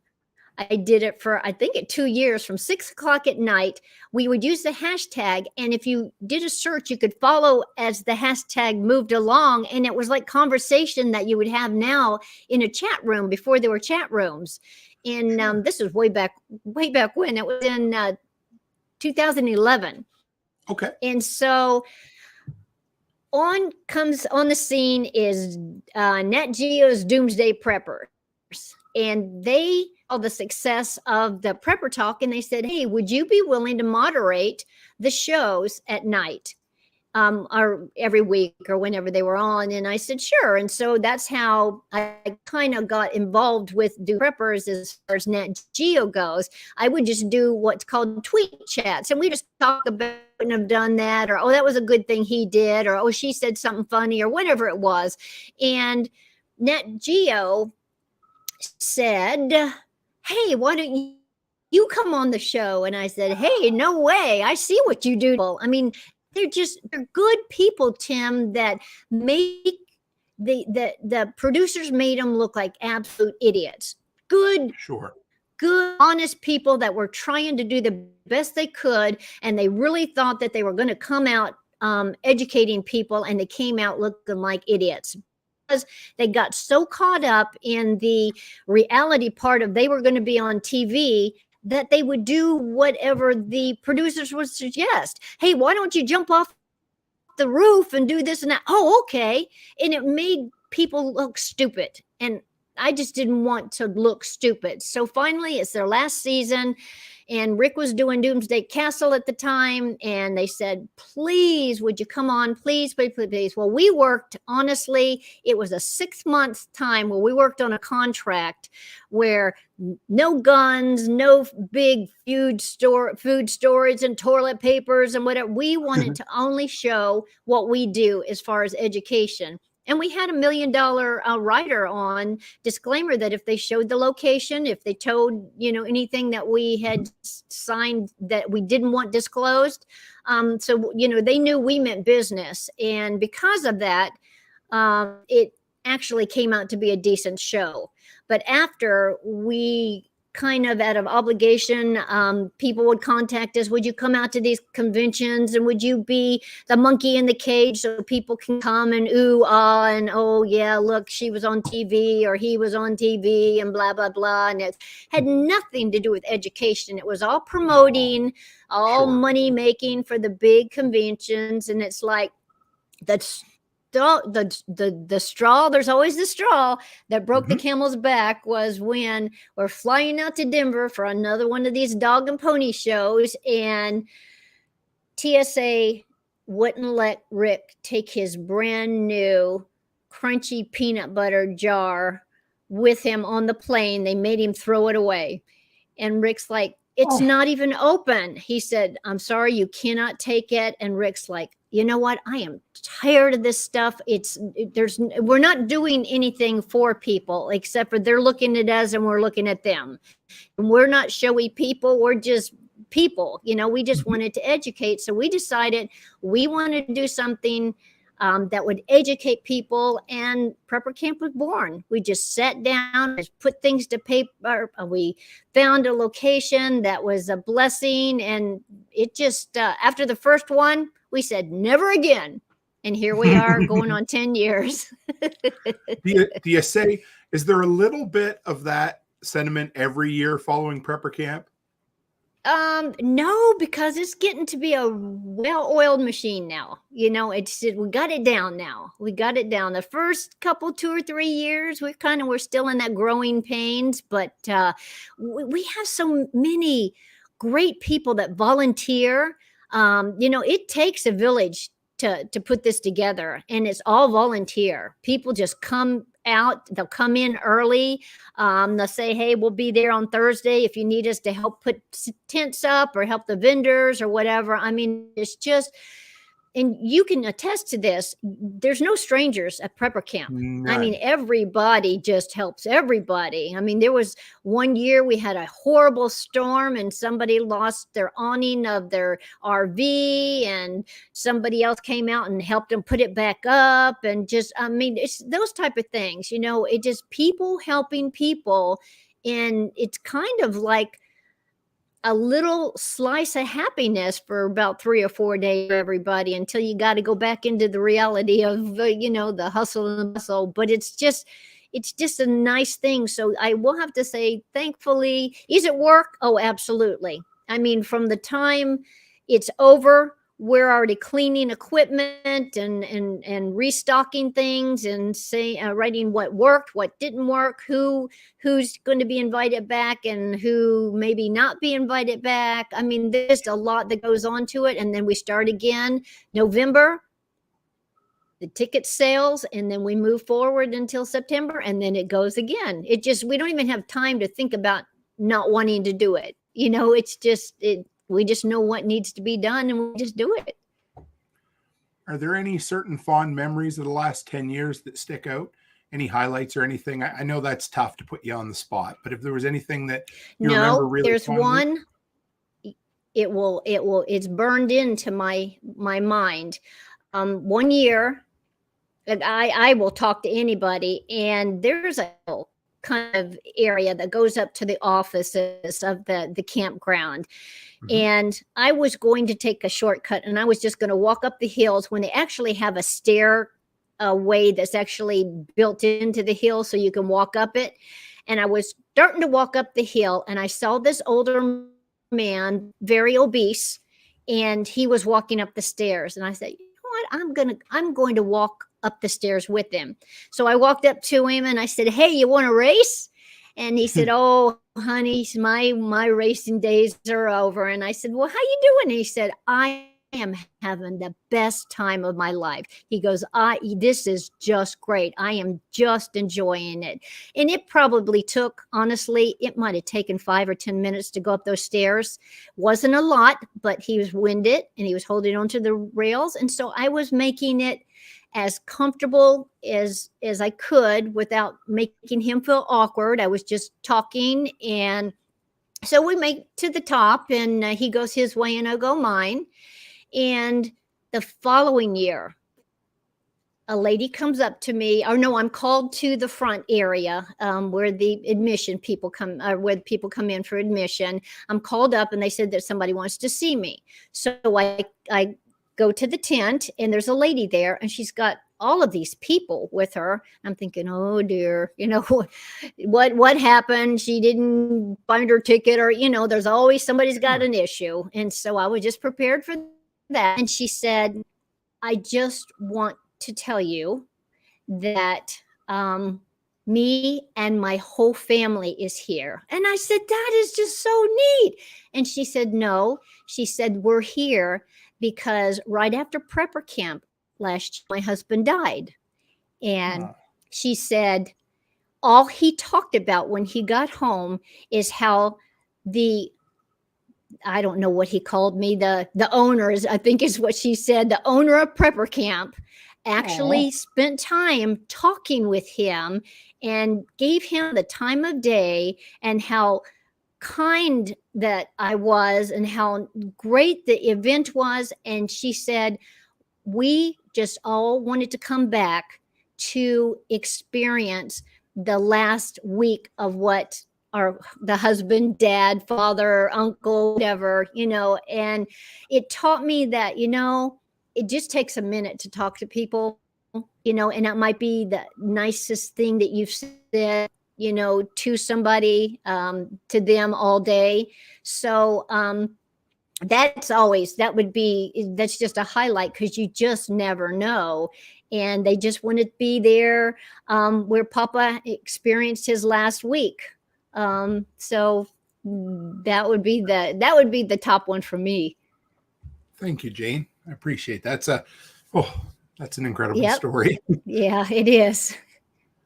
I did it for, I think, 2 years, from 6 o'clock at night. We would use the hashtag, and if you did a search, you could follow as the hashtag moved along, and it was like conversation that you would have now in a chat room before there were chat rooms. And this is way back when. It was in 2011. Okay. And so on the scene is Nat Geo's Doomsday Preppers, and they all the success of the Prepper Talk, and they said, hey, would you be willing to moderate the shows at night or every week or whenever they were on? And I said, sure. And so that's how I kind of got involved with Do Preppers as far as Nat Geo goes. I would just do what's called tweet chats, and we just talk about and have done that, or, oh, that was a good thing he did, or, oh, she said something funny, or whatever it was. And Nat Geo said, hey, why don't you come on the show? And I said, hey, no way. I see what you do. I mean, they're good people, Tim, that make the producers made them look like absolute idiots. Good, honest people that were trying to do the best they could. And they really thought that they were going to come out educating people, and they came out looking like idiots. They got so caught up in the reality part of they were going to be on TV that they would do whatever the producers would suggest. Hey, why don't you jump off the roof and do this and that? Oh, okay. And it made people look stupid. And I just didn't want to look stupid. So finally, it's their last season. And Rick was doing Doomsday Castle at the time. And they said, please, would you come on? Please, please, please, please. Well, we worked, honestly, it was a 6-month time where we worked on a contract where no guns, no big food storage and toilet papers and whatever. We wanted to only show what we do as far as education. And we had $1 million rider on disclaimer that if they showed the location, if they told, anything that we had signed that we didn't want disclosed. So, they knew we meant business. And because of that, it actually came out to be a decent show. But after we kind of out of obligation, people would contact us, would you come out to these conventions and would you be the monkey in the cage so people can come and ooh, ah, and oh yeah, look, she was on TV or he was on TV and blah, blah, blah. And it had nothing to do with education. It was all promoting, all money making for the big conventions. And it's like, that's the straw, there's always the straw that broke the camel's back was when we're flying out to Denver for another one of these dog and pony shows, and TSA wouldn't let Rick take his brand new crunchy peanut butter jar with him on the plane. They made him throw it away. And Rick's like, it's not even open. He said, I'm sorry, you cannot take it. And Rick's like, you know what? I am tired of this stuff. We're not doing anything for people except for they're looking at us and we're looking at them. And we're not showy people. We're just people. We just wanted to educate. So we decided we wanted to do something that would educate people, and Prepper Camp was born. We just sat down, put things to paper. We found a location that was a blessing, and it just after the first one, we said never again, and here we are going on 10 years. Do you say, is there a little bit of that sentiment every year following Prepper Camp? No, because it's getting to be a well-oiled machine now. We got it down now. We got it down. The first couple, 2 or 3 years, we're still in that growing pains, but we have so many great people that volunteer. It takes a village to put this together, and it's all volunteer. People just come out, they'll come in early. They'll say, hey, we'll be there on Thursday if you need us to help put tents up or help the vendors or whatever. I mean, it's just, and you can attest to this, there's no strangers at Prepper Camp. None. I mean, everybody just helps everybody. I mean, there was one year we had a horrible storm and somebody lost their awning of their RV and somebody else came out and helped them put it back up. And just, I mean, it's those type of things, it just people helping people. And it's kind of like a little slice of happiness for about 3 or 4 days for everybody until you got to go back into the reality of, the hustle and the bustle. But it's just a nice thing. So I will have to say, thankfully, is it work? Oh, absolutely. I mean, from the time it's over, we're already cleaning equipment and restocking things and writing what worked, what didn't work, who's going to be invited back and who maybe not be invited back. I mean, there's a lot that goes on to it. And then we start again November, the ticket sales, and then we move forward until September, and then it goes again. We don't even have time to think about not wanting to do it. It's just we just know what needs to be done and we just do it. Are there any certain fond memories of the last 10 years that stick out? Any highlights or anything? I know that's tough to put you on the spot, but if there was anything that you remember really there's fondly? one. It's burned into my mind. One year, I will talk to anybody, and there's a kind of area that goes up to the offices of the campground. And I was going to take a shortcut, and I was just going to walk up the hills when they actually have a stair way that's actually built into the hill so you can walk up it. And I was starting to walk up the hill, and I saw this older man, very obese, and he was walking up the stairs. And I said, you know what? I'm going to walk up the stairs with him. So I walked up to him and I said, "Hey, you want to race?" And he said, "Oh, honey, my racing days are over." And I said, "Well, how you doing?" And he said, "I am having the best time of my life." He goes, "This is just great. I am just enjoying it." And it probably took, honestly, it might have taken 5 or 10 minutes to go up those stairs. Wasn't a lot, but he was winded and he was holding onto the rails. And so I was making it as comfortable as I could without making him feel awkward. I was just talking. And so we make to the top, and he goes his way and I go mine. And the following year, a lady comes up to me, or no, I'm called to the front area where the admission people come, where people come in for admission. I'm called up and they said that somebody wants to see me. So I go to the tent and there's a lady there and she's got all of these people with her. I'm thinking, oh dear, what happened? She didn't find her ticket, or, there's always somebody's got an issue. And so I was just prepared for that. And she said, "I just want to tell you that me and my whole family is here." And I said, "That is just so neat." And she said, "No," she said, "we're here because right after prepper camp last year, my husband died." And she said, all he talked about when he got home is how I don't know what he called me, the owners, I think is what she said, the owner of prepper camp actually spent time talking with him and gave him the time of day, and how kind that I was and how great the event was. And she said, we just all wanted to come back to experience the last week of what the husband, dad, father, uncle, whatever, and it taught me that, it just takes a minute to talk to people, and that might be the nicest thing that you've said, to somebody, to them all day. So, that's just a highlight, because you just never know. And they just want to be there where Papa experienced his last week. So that would be the top one for me. Thank you, Jane. I appreciate that. That's an incredible story. Yeah, it is.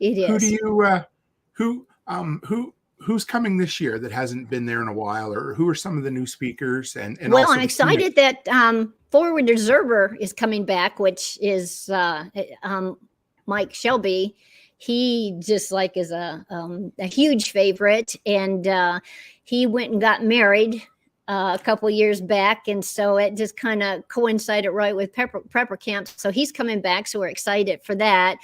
It is. Who's coming this year that hasn't been there in a while, or who are some of the new speakers? And well, I'm excited that Forward Observer is coming back, which is Mike Shelby. He just is a huge favorite, and he went and got married a couple years back, and so it just kind of coincided right with prepper camp. So he's coming back, so we're excited for that.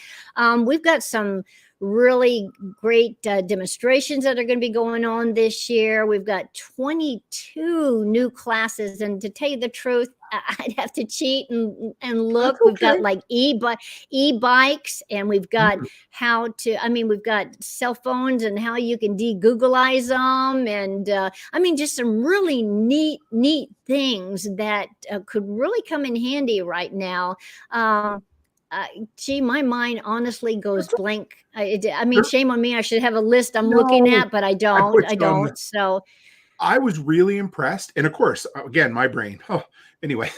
We've got some really great demonstrations that are going to be going on this year. We've got 22 new classes, and to tell you the truth, I'd have to cheat and look. Okay. We've got like e-bikes, and we've got we've got cell phones and how you can de-Googleize them, and just some really neat things that could really come in handy right now. My mind honestly goes blank. Shame on me. I should have a list I'm looking at, but I don't. So I was really impressed. And of course, again, my brain. Anyway,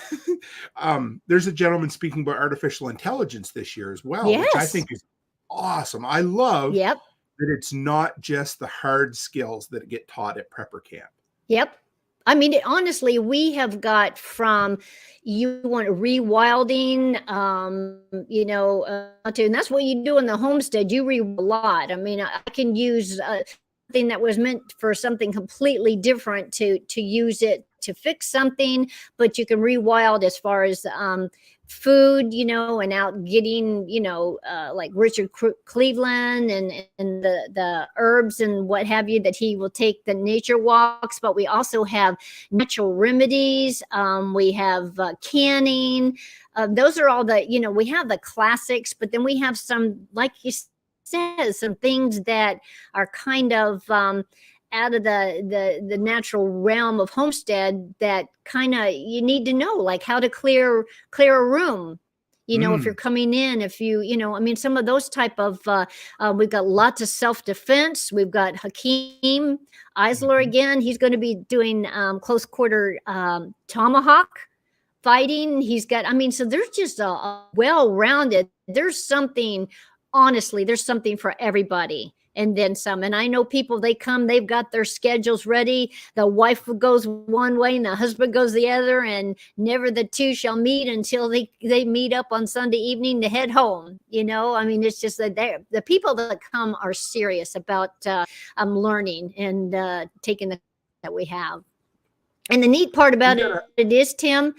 there's a gentleman speaking about artificial intelligence this year as well, which I think is awesome. I love that it's not just the hard skills that get taught at prepper camp. Yep. Honestly, we have got from you want rewilding, and that's what you do in the homestead. You rewild a lot. I can use something that was meant for something completely different to use it to fix something, but you can rewild as far as food, and out getting, like Richard Cleveland and the herbs and what have you, that he will take the nature walks. But we also have natural remedies. We have canning. Those are all we have the classics, but then we have some, like you said, some things that are kind of out of the natural realm of homestead that kind of you need to know, like how to clear a room, You know, if you're coming in, if you know, I mean, some of those type of, we've got lots of self-defense. We've got Hakeem Eisler again. He's going to be doing close quarter tomahawk fighting. He's got, I mean, so there's just a well-rounded, there's something, honestly, there's something for everybody. And then some. And I know people, they come, they've got their schedules ready. The wife goes one way and the husband goes the other, and never the two shall meet until they meet up on Sunday evening to head home. You know, I mean, it's just that the people that come are serious about learning and taking the that we have. And the neat part about it is, Tim,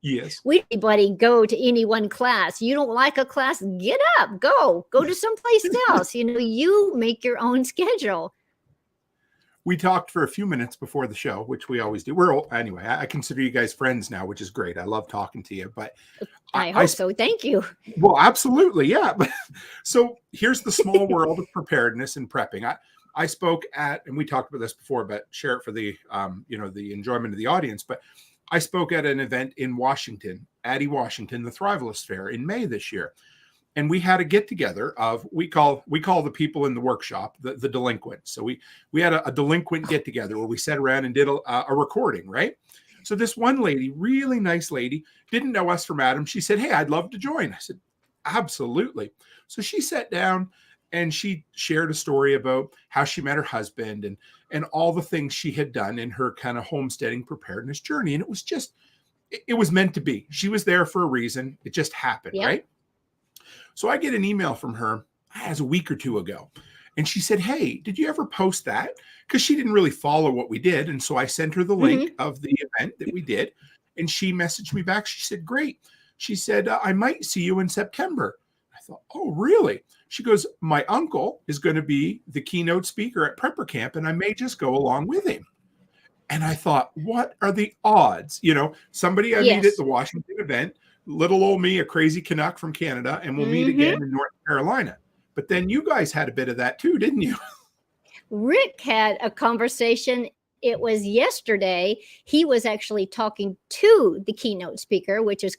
yes, anybody go to any one class. You don't like a class, get up, go to someplace else. You know, you make your own schedule. We talked for a few minutes before the show, which we always do. Anyway, I consider you guys friends now, which is great. I love talking to you, but I hope so. Thank you. Well, absolutely. Yeah. So here's the small world of preparedness and prepping. I spoke at, and we talked about this before, but share it for the, the enjoyment of the audience, but I spoke at an event in Washington, Addie, Washington, the Thrivalist Fair in May this year. And we had a get together of, we call the people in the workshop, the delinquents. So we had a delinquent get together where we sat around and did a recording, right? So this one lady, really nice lady, didn't know us from Adam. She said, "Hey, I'd love to join." I said, "Absolutely." So she sat down and she shared a story about how she met her husband and all the things she had done in her kind of homesteading preparedness journey. And it was just, it was meant to be. She was there for a reason. It just happened, right? So I get an email from her as a week or two ago. And she said, "Hey, did you ever post that?" Because she didn't really follow what we did. And so I sent her the link of the event that we did. And she messaged me back. She said, "Great." She said, "I might see you in September." I thought, "Oh, really?" She goes, "My uncle is going to be the keynote speaker at Prepper Camp, and I may just go along with him." And I thought, what are the odds? You know, somebody I meet at the Washington event, little old me, a crazy Canuck from Canada, and we'll meet again in North Carolina. But then you guys had a bit of that too, didn't you? Rick had a conversation. It was yesterday. He was actually talking to the keynote speaker, which is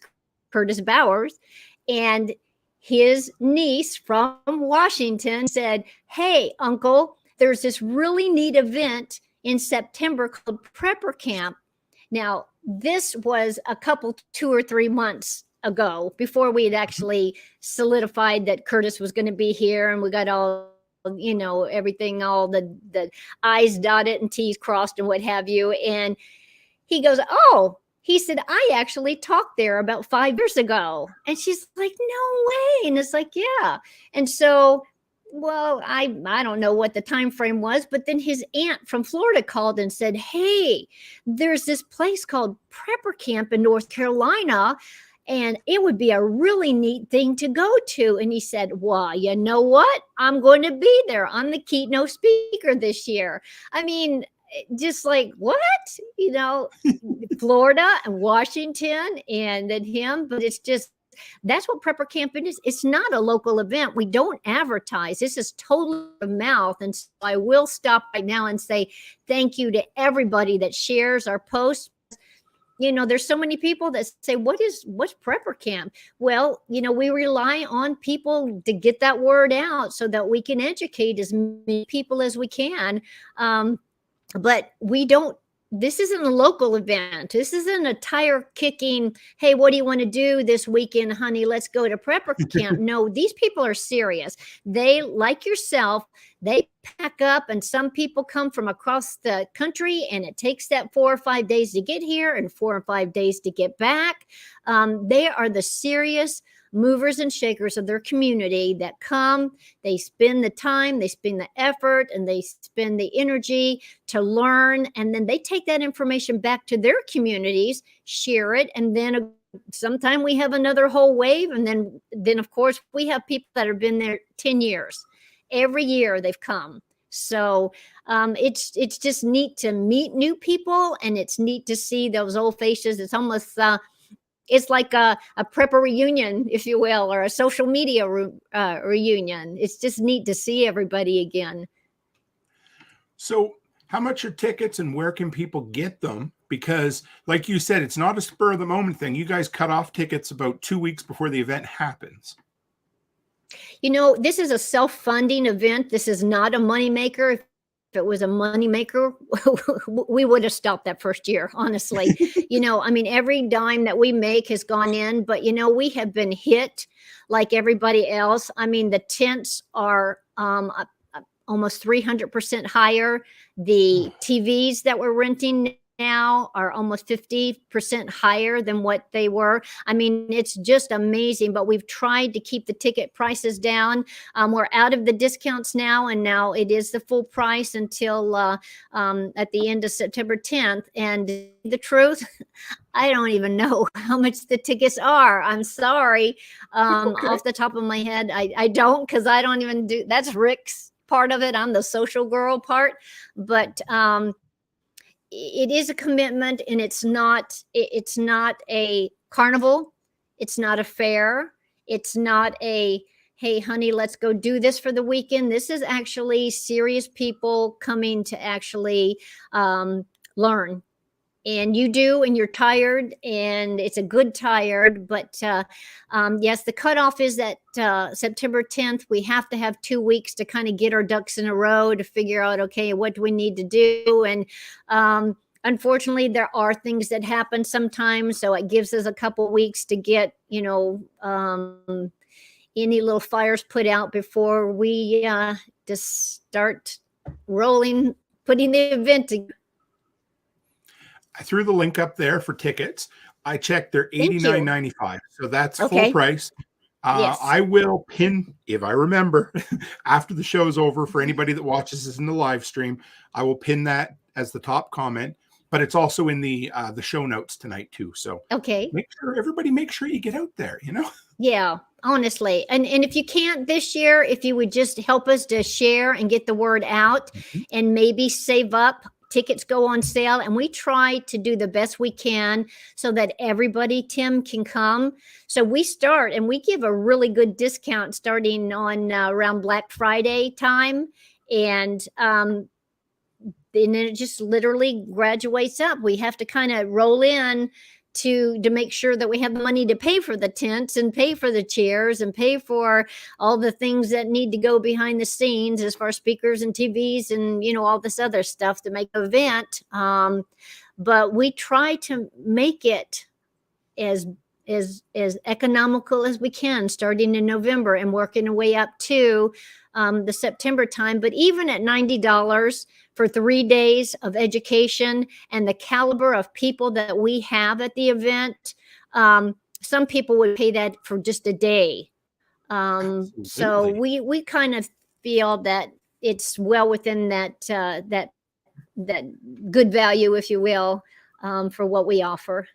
Curtis Bowers, and his niece from Washington said, "Hey, Uncle, there's this really neat event in September called Prepper Camp." Now, this was a couple, 2 or 3 months ago, before we had actually solidified that Curtis was going to be here, and we got all, you know, everything, all the I's dotted and T's crossed and what have you. And he goes, "Oh," he said, "I actually talked there about 5 years ago." And she's like, "No way." And it's like, yeah. And so, well, I don't know what the time frame was, but then his aunt from Florida called and said, "Hey, there's this place called Prepper Camp in North Carolina, and it would be a really neat thing to go to." And he said, "Well, you know what? I'm going to be there. I'm the keynote speaker this year." I mean, just like, what? You know, Florida and Washington and then him, but it's just, that's what Prepper Camp is. It's not a local event. We don't advertise. This is totally the mouth. And so I will stop right now and say thank you to everybody that shares our posts. You know, there's so many people that say, what's Prepper Camp? Well, you know, we rely on people to get that word out so that we can educate as many people as we can. But we don't, this isn't a local event. This isn't a tire kicking, "Hey, what do you want to do this weekend, honey? Let's go to Prepper Camp." No, these people are serious. They, like yourself, they pack up, and some people come from across the country, and it takes that 4 or 5 days to get here and 4 or 5 days to get back. They are the serious movers and shakers of their community that come, they spend the time, they spend the effort, and they spend the energy to learn. And then they take that information back to their communities, share it. And then sometime we have another whole wave. And then of course we have people that have been there 10 years. Every year they've come. So it's just neat to meet new people, and it's neat to see those old faces. It's almost, it's like a prepper reunion, if you will, or a social media reunion. It's just neat to see everybody again. So how much are tickets, and where can people get them because like you said, it's not a spur of the moment thing. You guys cut off tickets about 2 weeks before the event happens. This is a self-funding event. This is not a moneymaker. If it was a moneymaker, we would have stopped that first year, honestly. Every dime that we make has gone in, but, we have been hit like everybody else. The tents are almost 300% higher. The TVs that we're renting now are almost 50% higher than what they were. It's just amazing, but we've tried to keep the ticket prices down. We're out of the discounts now, and now it is the full price until at the end of September 10th. And the truth, I don't even know how much the tickets are. I'm sorry. Okay. Off the top of my head, I don't, because I don't even do, that's Rick's part of it. I'm the social girl part, but it is a commitment, and it's not a carnival. It's not a fair. It's not a, hey, honey, let's go do this for the weekend. This is actually serious people coming to actually learn. And you do, and you're tired, and it's a good tired. But yes, the cutoff is that September 10th. We have to have 2 weeks to kind of get our ducks in a row to figure out, okay, what do we need to do? And unfortunately, there are things that happen sometimes. So it gives us a couple weeks to get, any little fires put out before we just start rolling, putting the event together. I threw the link up there for tickets. I checked, they're $89.95. So that's full price. Yes. I will pin, if I remember, after the show's over, for anybody that watches this in the live stream, I will pin that as the top comment. But it's also in the show notes tonight too. So everybody make sure you get out there, Yeah, honestly. And if you can't this year, if you would just help us to share and get the word out, and maybe save up. Tickets go on sale, and we try to do the best we can so that everybody, Tim, can come. So we start, and we give a really good discount starting on around Black Friday time. And then it just literally graduates up. We have to kind of roll in to make sure that we have the money to pay for the tents and pay for the chairs and pay for all the things that need to go behind the scenes as far as speakers and TVs and, all this other stuff to make the event. But we try to make it as economical as we can, starting in November and working our way up to the September time. But even at $90 for 3 days of education and the caliber of people that we have at the event, some people would pay that for just a day. So we kind of feel that it's well within that good value, if you will, for what we offer.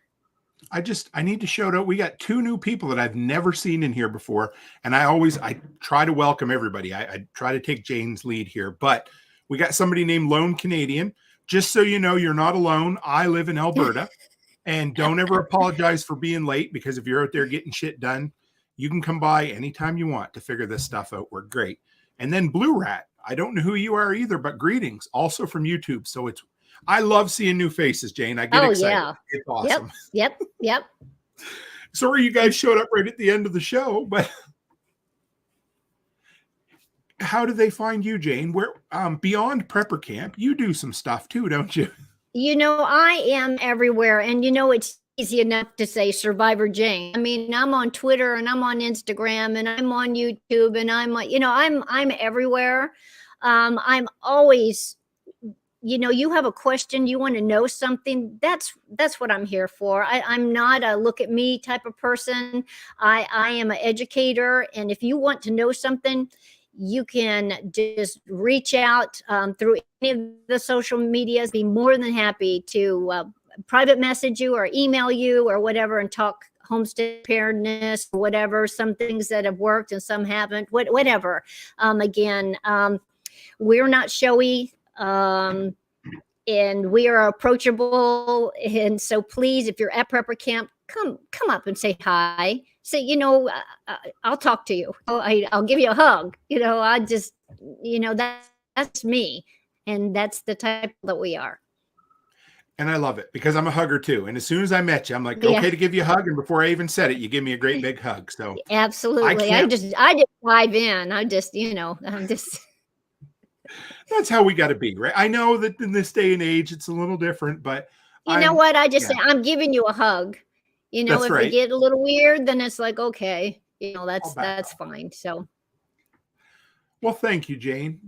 I need to shout out, we got 2 new people that I've never seen in here before. And I try to welcome everybody. I try to take Jane's lead here, but we got somebody named Lone Canadian. Just so you know, you're not alone. I live in Alberta. And don't ever apologize for being late, because if you're out there getting shit done, you can come by anytime you want to figure this stuff out. We're great. And then Blue Rat. I don't know who you are either, but greetings. Also from YouTube. So I love seeing new faces, Jane. I get excited. Yeah. It's awesome. Yep. Sorry you guys showed up right at the end of the show, but how do they find you, Jane? Where beyond Prepper Camp, you do some stuff too, don't you? I am everywhere, and it's easy enough to say Survivor Jane. I'm on Twitter, and I'm on Instagram, and I'm on YouTube, and I'm everywhere. I'm always, you have a question, you want to know something. That's what I'm here for. I'm not a look at me type of person. I am an educator, and if you want to know something, you can just reach out through any of the social medias. Be more than happy to private message you or email you or whatever and talk homestead preparedness, whatever. Some things that have worked and some haven't, whatever. Again, we're not showy. And we are approachable. And so please, if you're at Prepper Camp, come up and say hi. Say, I'll talk to you. I'll give you a hug. I just, that's me. And that's the type that we are. And I love it because I'm a hugger too. And as soon as I met you, I'm like, Yeah. okay to give you a hug. And before I even said it, you give me a great big hug. So Absolutely. I just dive in. I'm just that's how we got to be, right? I know that in this day and age, it's a little different, but you know what? I just say, I'm giving you a hug. You know, That's if right. we get a little weird, then it's like, okay, you know, that's off. fine. So, well, thank you, Jane.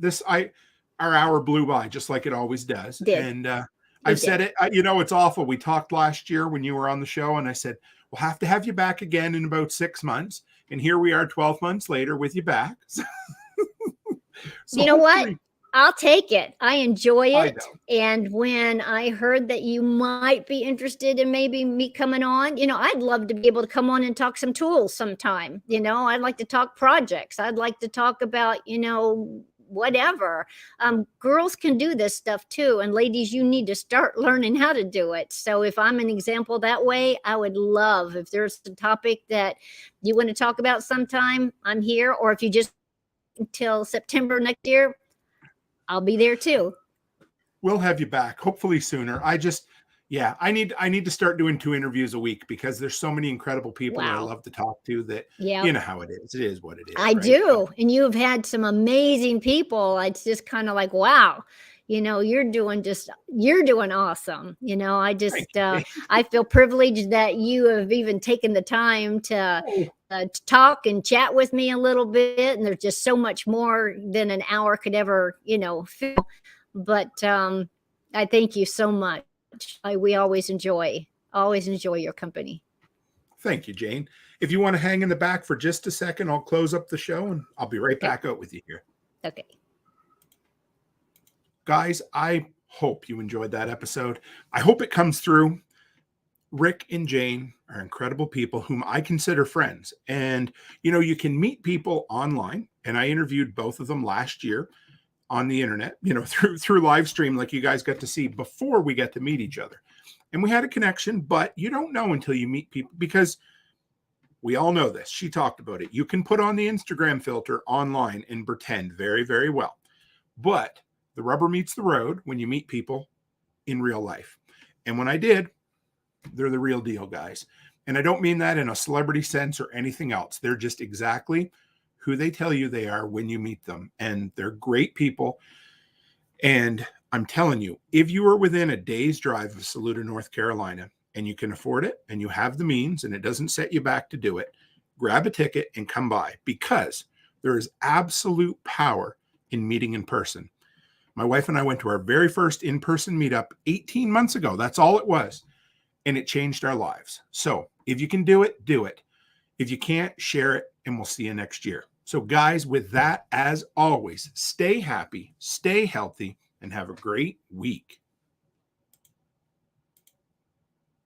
Our hour blew by just like it always does. Did. And I've said it, you know, it's awful. We talked last year when you were on the show, and I said, we'll have to have you back again in about 6 months. And here we are 12 months later with you back. So you know what? I'll take it. I enjoy it. And when I heard that you might be interested in maybe me coming on, you know, I'd love to be able to come on and talk some tools sometime. You know, I'd like to talk projects. I'd like to talk about, you know, whatever. Girls can do this stuff too. And ladies, you need to start learning how to do it. So if I'm an example that way, I would love if there's a topic that you want to talk about sometime, I'm here. Or if you just until September next year, I'll be there too. We'll have you back, hopefully sooner. I need to start doing 2 interviews a week because there's so many incredible people that I love to talk to that, you know how it is. It is what it is. I do. And you've had some amazing people. It's just kind of like, wow, you know, you're doing awesome. You know, I feel privileged that you have even taken the time to talk and chat with me a little bit. And there's just so much more than an hour could ever, you know, fill. But I thank you so much. We always enjoy your company. Thank you, Jane. If you want to hang in the back for just a second, I'll close up the show and I'll be right back out with you here. Okay. Guys, I hope you enjoyed that episode. I hope it comes through. Rick and Jane are incredible people whom I consider friends. And, you know, you can meet people online. And I interviewed both of them last year on the internet, you know, through live stream, like you guys got to see before we got to meet each other. And we had a connection, but you don't know until you meet people because we all know this. She talked about it. You can put on the Instagram filter online and pretend very, very well. But the rubber meets the road when you meet people in real life. And when I did, they're the real deal, guys. And I don't mean that in a celebrity sense or anything else. They're just exactly who they tell you they are when you meet them. And they're great people. And I'm telling you, if you are within a day's drive of Saluda, North Carolina, and you can afford it and you have the means and it doesn't set you back to do it, grab a ticket and come by because there is absolute power in meeting in person. My wife and I went to our very first in-person meetup 18 months ago. That's all it was. And it changed our lives. So if you can do it, do it. If you can't, share it, and we'll see you next year. So guys, with that, as always, stay happy, stay healthy, and have a great week.